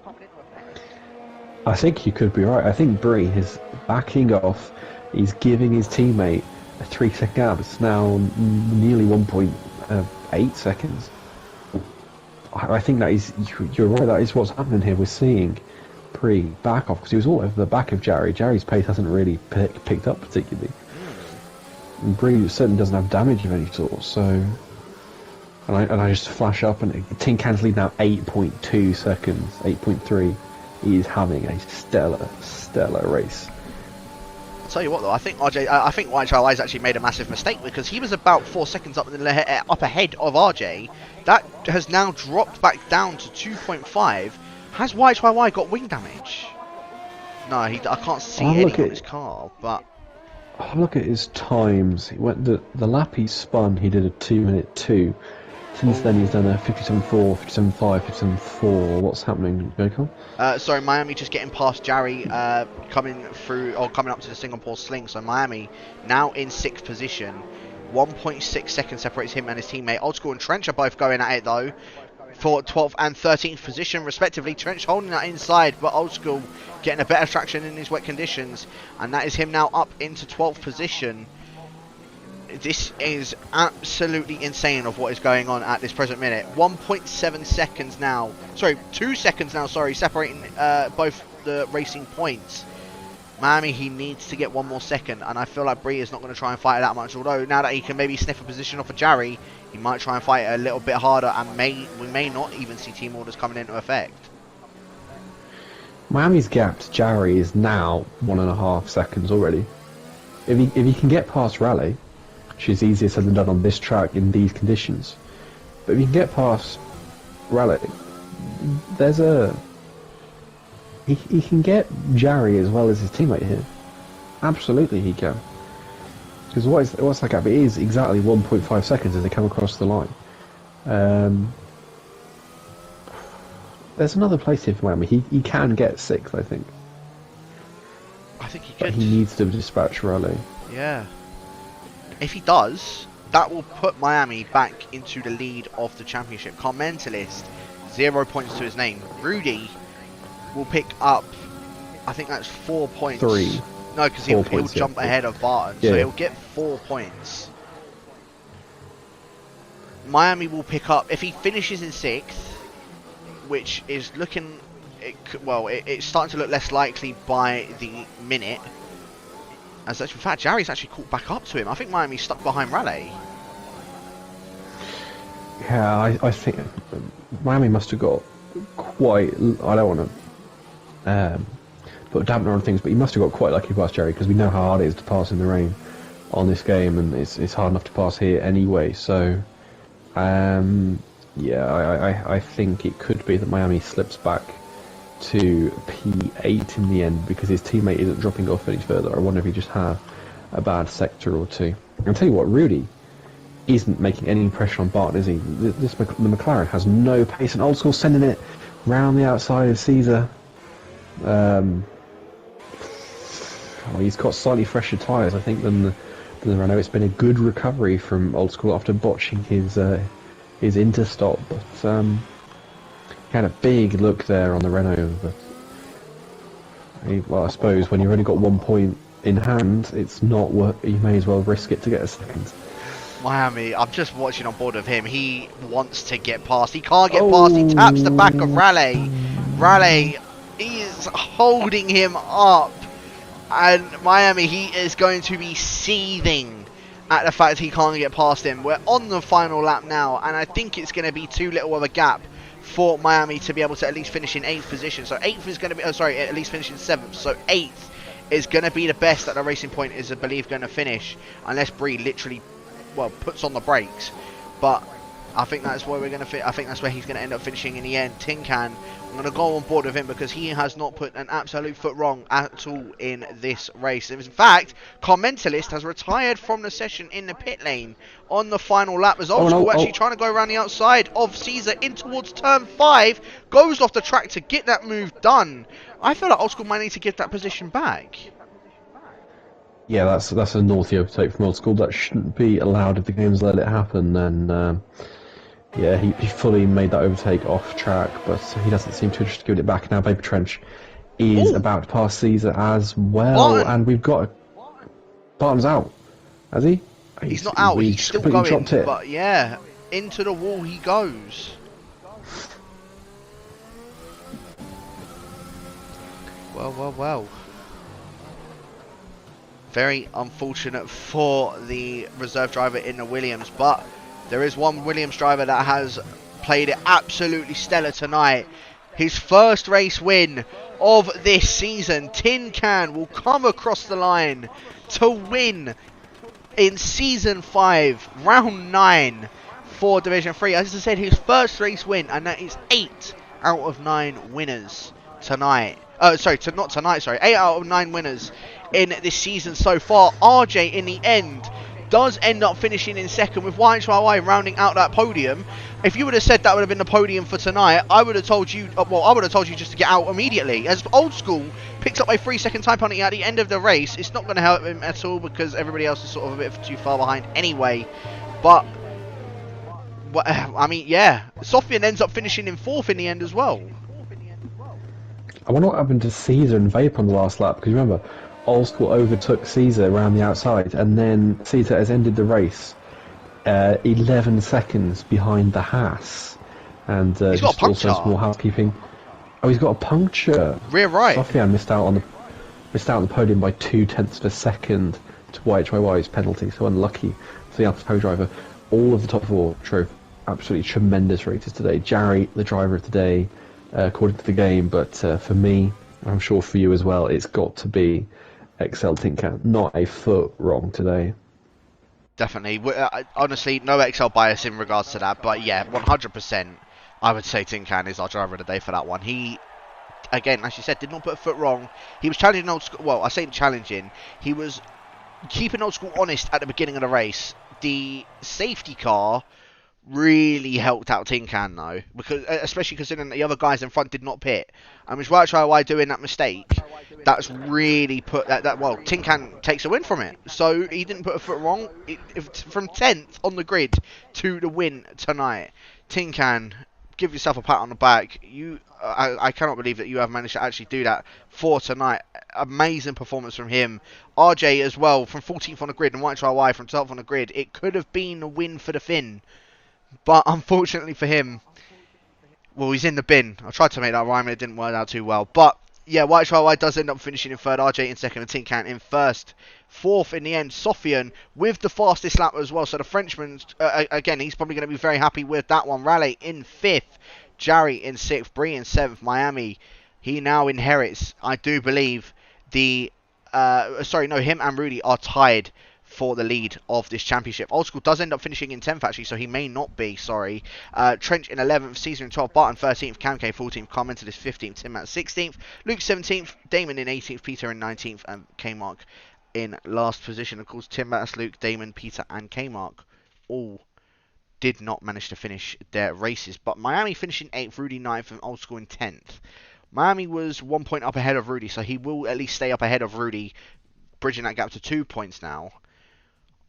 Speaker 4: I think you could be right. I think Bree is backing off. He's giving his teammate a 3-second gap. It's now nearly 1.8 seconds. I think that is, you're right, that is what's happening here. We're seeing Bree back off, because he was all over the back of Jarry. Jarry's pace hasn't really picked up particularly. And Bree certainly doesn't have damage of any sort, so... And I just flash up, and Tin Can's lead now 8.2 seconds, 8.3. He is having a stellar race.
Speaker 3: I'll tell you what though, I think YHY's actually made a massive mistake, because he was about 4 seconds up ahead of RJ. That has now dropped back down to 2.5. Has YHY got wing damage? No, I can't see
Speaker 4: I'll
Speaker 3: any
Speaker 4: look
Speaker 3: on
Speaker 4: at-
Speaker 3: his car, but
Speaker 4: Have a look at his times. He went the lap he spun. He did a 2-minute 2. Since then, he's done a 57.4, 57.5, 57.4. What's happening, Gokon?
Speaker 3: sorry, Miami just getting past Jarry, coming through or coming up to the Singapore Sling. So Miami now in 6th position. 1.6 seconds separates him and his teammate. Old School and Trench are both going at it though, for 12th and 13th position respectively. Trench holding that inside, but Old School getting a better traction in these wet conditions, and that is him now up into 12th position. This is absolutely insane of what is going on at this present minute. 1.7 seconds now, sorry, 2 seconds now, sorry, separating both the racing points. Miami, he needs to get one more second, and I feel like Bree is not going to try and fight it that much, although now that he can maybe sniff a position off of Jarry, he might try and fight it a little bit harder, and we may not even see team orders coming into effect.
Speaker 4: Miami's gap to Jarry is now 1.5 seconds already. If he can get past Raleigh, which is easier said than done on this track in these conditions, but if he can get past Raleigh, there's a... He can get Jarry as well as his teammate here. Absolutely he can. Because what's that gap? It is exactly 1.5 seconds as they come across the line. There's another place here for Miami. He can get 6th, I think.
Speaker 3: I think he
Speaker 4: But
Speaker 3: could.
Speaker 4: he needs to dispatch Raleigh.
Speaker 3: Yeah. If he does, that will put Miami back into the lead of the championship. Carmentalist, 0 points to his name. Rudy will pick up, I think that's 4 points.
Speaker 4: 3.
Speaker 3: No, because
Speaker 4: 4
Speaker 3: he'll
Speaker 4: points,
Speaker 3: jump
Speaker 4: yeah.
Speaker 3: ahead of Barton, so
Speaker 4: Yeah.
Speaker 3: he'll get 4 points. Miami will pick up, if he finishes in 6th, which is looking, it's starting to look less likely by the minute. As in fact, Jarry's actually caught back up to him. I think Miami's stuck behind Raleigh.
Speaker 4: Yeah, I think Miami must have got quite... I don't want to put a dampener on things, but he must have got quite lucky past Jarry, because we know how hard it is to pass in the rain on this game, and it's hard enough to pass here anyway. So, yeah, I think it could be that Miami slips back to P8 in the end, because his teammate isn't dropping off any further. I wonder if he just had a bad sector or two. I'll tell you what, Rudy isn't making any pressure on Barton, is he? The McLaren has no pace, and Old School sending it round the outside of Caesar. Well, he's got slightly fresher tyres, I think, than the Renault. It's been a good recovery from Old School after botching his interstop, but he had a big look there on the Renault. But well, I suppose when you've only got 1 point in hand, it's not worth. You may as well risk it to get a second.
Speaker 3: Miami, I'm just watching on board of him. He wants to get past. He can't get past. He taps the back of Raleigh. Raleigh is holding him up. And Miami, he is going to be seething at the fact he can't get past him. We're on the final lap now, and I think it's going to be too little of a gap for Miami to be able to at least finish in 8th position. So 8th is going to be, at least finish in 7th. So 8th is going to be the best that the Racing Point is, I believe, going to finish, unless Bree literally, puts on the brakes. But I think that's where we're going to I think that's where he's going to end up finishing in the end. Tin Can, I'm going to go on board with him because he has not put an absolute foot wrong at all in this race. In fact, Carmentalist has retired from the session in the pit lane on the final lap as Old School actually trying to go around the outside of Caesar in towards turn 5, goes off the track to get that move done. I feel like Old School might need to give that position back.
Speaker 4: Yeah, that's a naughty overtake from Old School. That shouldn't be allowed if the game's let it happen. And yeah, he fully made that overtake off track, but he doesn't seem to just give it back. Now Baby Trench is about to pass Caesar as well, and we've got Barton's out. Has he?
Speaker 3: He's not out. He's still going.
Speaker 4: It.
Speaker 3: But yeah, into the wall he goes. Well. Very unfortunate for the reserve driver in the Williams, but there is one Williams driver that has played it absolutely stellar tonight. His first race win of this season. Tin Can will come across the line to win in Season 5, Round 9 for Division 3. As I said, his first race win, and that is 8 out of 9 winners tonight. Sorry, not tonight. Sorry, 8 out of 9 winners in this season so far. RJ in the end does end up finishing in second with YHYY rounding out that podium. If you would have said that would have been the podium for tonight, I would have told you. Well, I would have told you just to get out immediately. As Old School picks up a 3-second time penalty at the end of the race, it's not going to help him at all because everybody else is sort of a bit too far behind anyway. But I mean, yeah, Sofian ends up finishing in 4th in the end as well.
Speaker 4: I wonder what happened to Caesar and Vape on the last lap, because remember, Old School overtook Caesar around the outside, and then Caesar has ended the race 11 seconds behind the Haas. And
Speaker 3: he's got a puncture.
Speaker 4: Also small housekeeping. Oh, he's got a puncture.
Speaker 3: Rear right.
Speaker 4: Sofian missed out on the podium by 0.2 of a second to YHYY's penalty, so unlucky for the Alpha Pro driver. All of the top 4 drove absolutely tremendous races today. Jarry, the driver of the day, according to the game, but for me, I'm sure for you as well, it's got to be XL Tinkan. Not a foot wrong today.
Speaker 3: Definitely. Honestly, no XL bias in regards to that, but yeah, 100%. I would say Tinkan is our driver of the day for that one. He, again, as you said, did not put a foot wrong. He was challenging Old School. Well, I say challenging. He was keeping Old School honest at the beginning of the race. The safety car really helped out Tinkan though, because especially considering the other guys in front did not pit. And with YHYY doing that mistake, that's really put that well, Tinkan takes a win from it. So he didn't put a foot wrong. From 10th on the grid to the win tonight. Tinkan, give yourself a pat on the back. I cannot believe that you have managed to actually do that for tonight. Amazing performance from him. RJ as well from 14th on the grid and YHYY from 12th on the grid. It could have been a win for the Finn. But unfortunately for him, well, he's in the bin. I tried to make that rhyme and it didn't work out too well. But yeah, YHYY does end up finishing in 3rd, RJ in 2nd, and Tinkan in 1st. 4th in the end, Sofian with the fastest lap as well. So the Frenchman, again, he's probably going to be very happy with that one. Raleigh in 5th, Jarry in 6th, Bree in 7th, Miami. He now inherits, I do believe, him and Rudy are tied for the lead of this championship. Old School does end up finishing in 10th actually, so he may not be, sorry. Trench in 11th, Caesar in 12th, Barton 13th, Camk 14th, Carmental is 15th, Tim at 16th, Luke 17th, Damon in 18th, Peter in 19th, and K-Mark in last position. Of course, Tim Mattis, Luke, Damon, Peter, and K-Mark all did not manage to finish their races. But Miami finishing 8th, Rudy 9th, and Old School in 10th. Miami was 1 point up ahead of Rudy, so he will at least stay up ahead of Rudy, bridging that gap to 2 points now.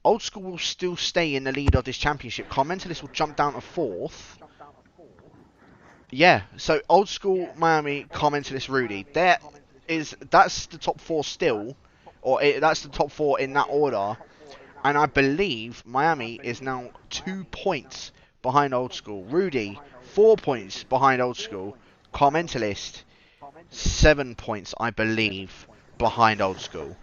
Speaker 3: Old School will still stay in the lead of this championship. Carmentalist will jump down to 4th. Yeah, so Old School, Miami, Carmentalist, Rudy. That's the top 4 still, that's the top 4 in that order. And I believe Miami is now 2 points behind Old School. Rudy, 4 points behind Old School. Carmentalist, 7 points, I believe, behind Old School.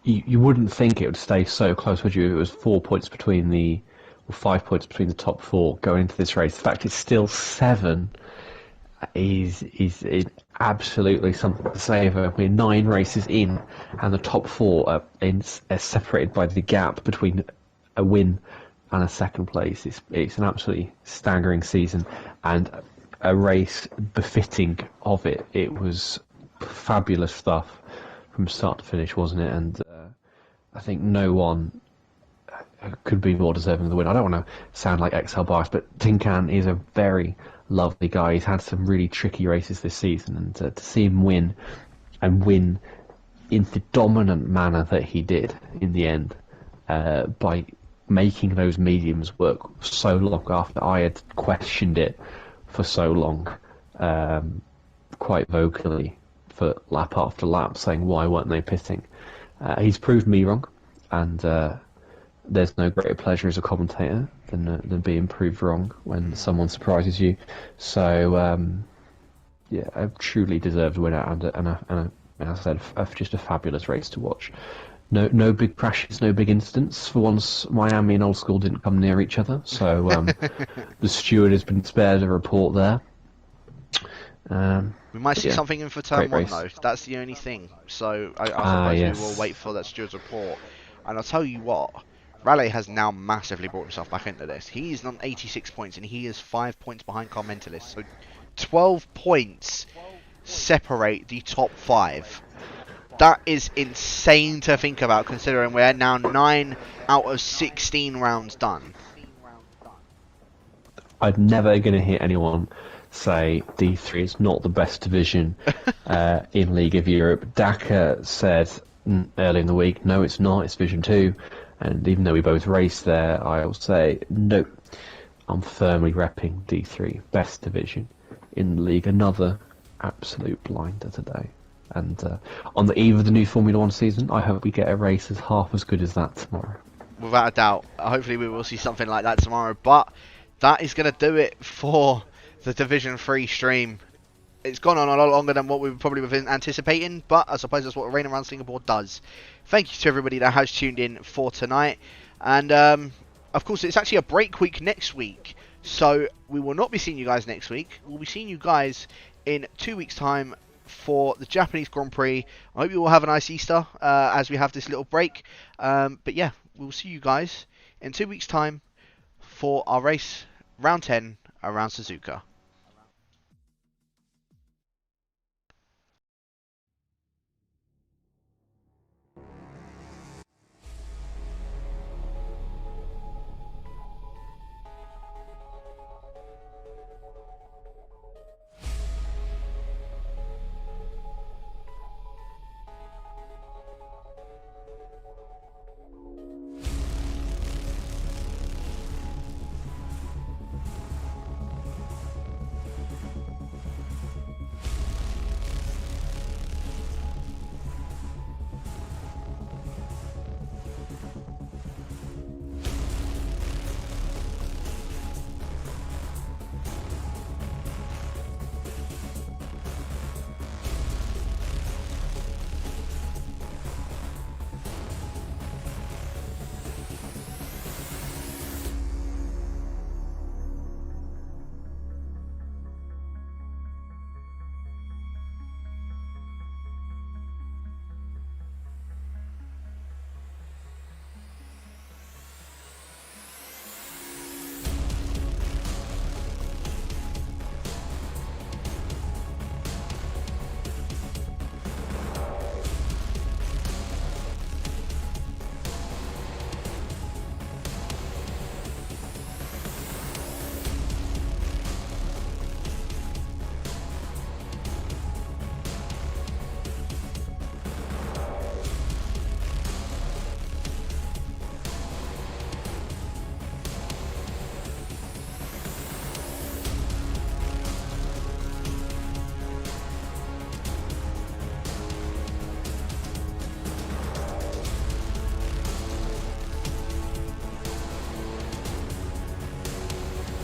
Speaker 4: You wouldn't think it would stay so close, would you? It was 4 points between 5 points between the top 4 going into this race. The fact it's still 7 is absolutely something to savour. We're 9 races in, and the top 4 are separated by the gap between a win and a second place. It's an absolutely staggering season, and a race befitting of it. It was fabulous stuff from start to finish, wasn't it? And I think no one could be more deserving of the win. I don't want to sound like XL bias, but Tinkan is a very lovely guy. He's had some really tricky races this season, and to see him win in the dominant manner that he did in the end, by making those mediums work so long after I had questioned it for so long, quite vocally for lap after lap, saying why weren't they pitting. He's proved me wrong, and there's no greater pleasure as a commentator than being proved wrong when someone surprises you. So yeah, a truly deserved winner, and as I said, just a fabulous race to watch. No big crashes, no big incidents. For once, Miami and Old School didn't come near each other, so the steward has been spared a report there.
Speaker 3: We might see something in for turn 1 though. That's the only thing. So I suppose
Speaker 4: yes.
Speaker 3: we will wait for that steward's report. And I'll tell you what, Raleigh has now massively brought himself back into this. He's on 86 points and he is 5 points behind Carmentalist. So 12 points separate the top 5. That is insane to think about, considering we're now 9 out of 16 rounds done.
Speaker 4: I'm never going to hear anyone say D3 is not the best division in League of Europe. Daka said early in the week, no, it's not, it's Division 2. And even though we both raced there, I will say, no, I'm firmly repping D3, best division in the league. Another absolute blinder today. And on the eve of the new Formula 1 season, I hope we get a race as half as good as that tomorrow.
Speaker 3: Without a doubt. Hopefully we will see something like that tomorrow. But that is going to do it for the Division 3 stream. It's gone on a lot longer than what we probably were anticipating, but I suppose that's what Rain Around Singapore does. Thank you to everybody that has tuned in for tonight. And, of course, it's actually a break week next week. So we will not be seeing you guys next week. We'll be seeing you guys in 2 weeks' time for the Japanese Grand Prix. I hope you all have a nice Easter as we have this little break. But yeah, we'll see you guys in 2 weeks' time for our race, round 10, around Suzuka.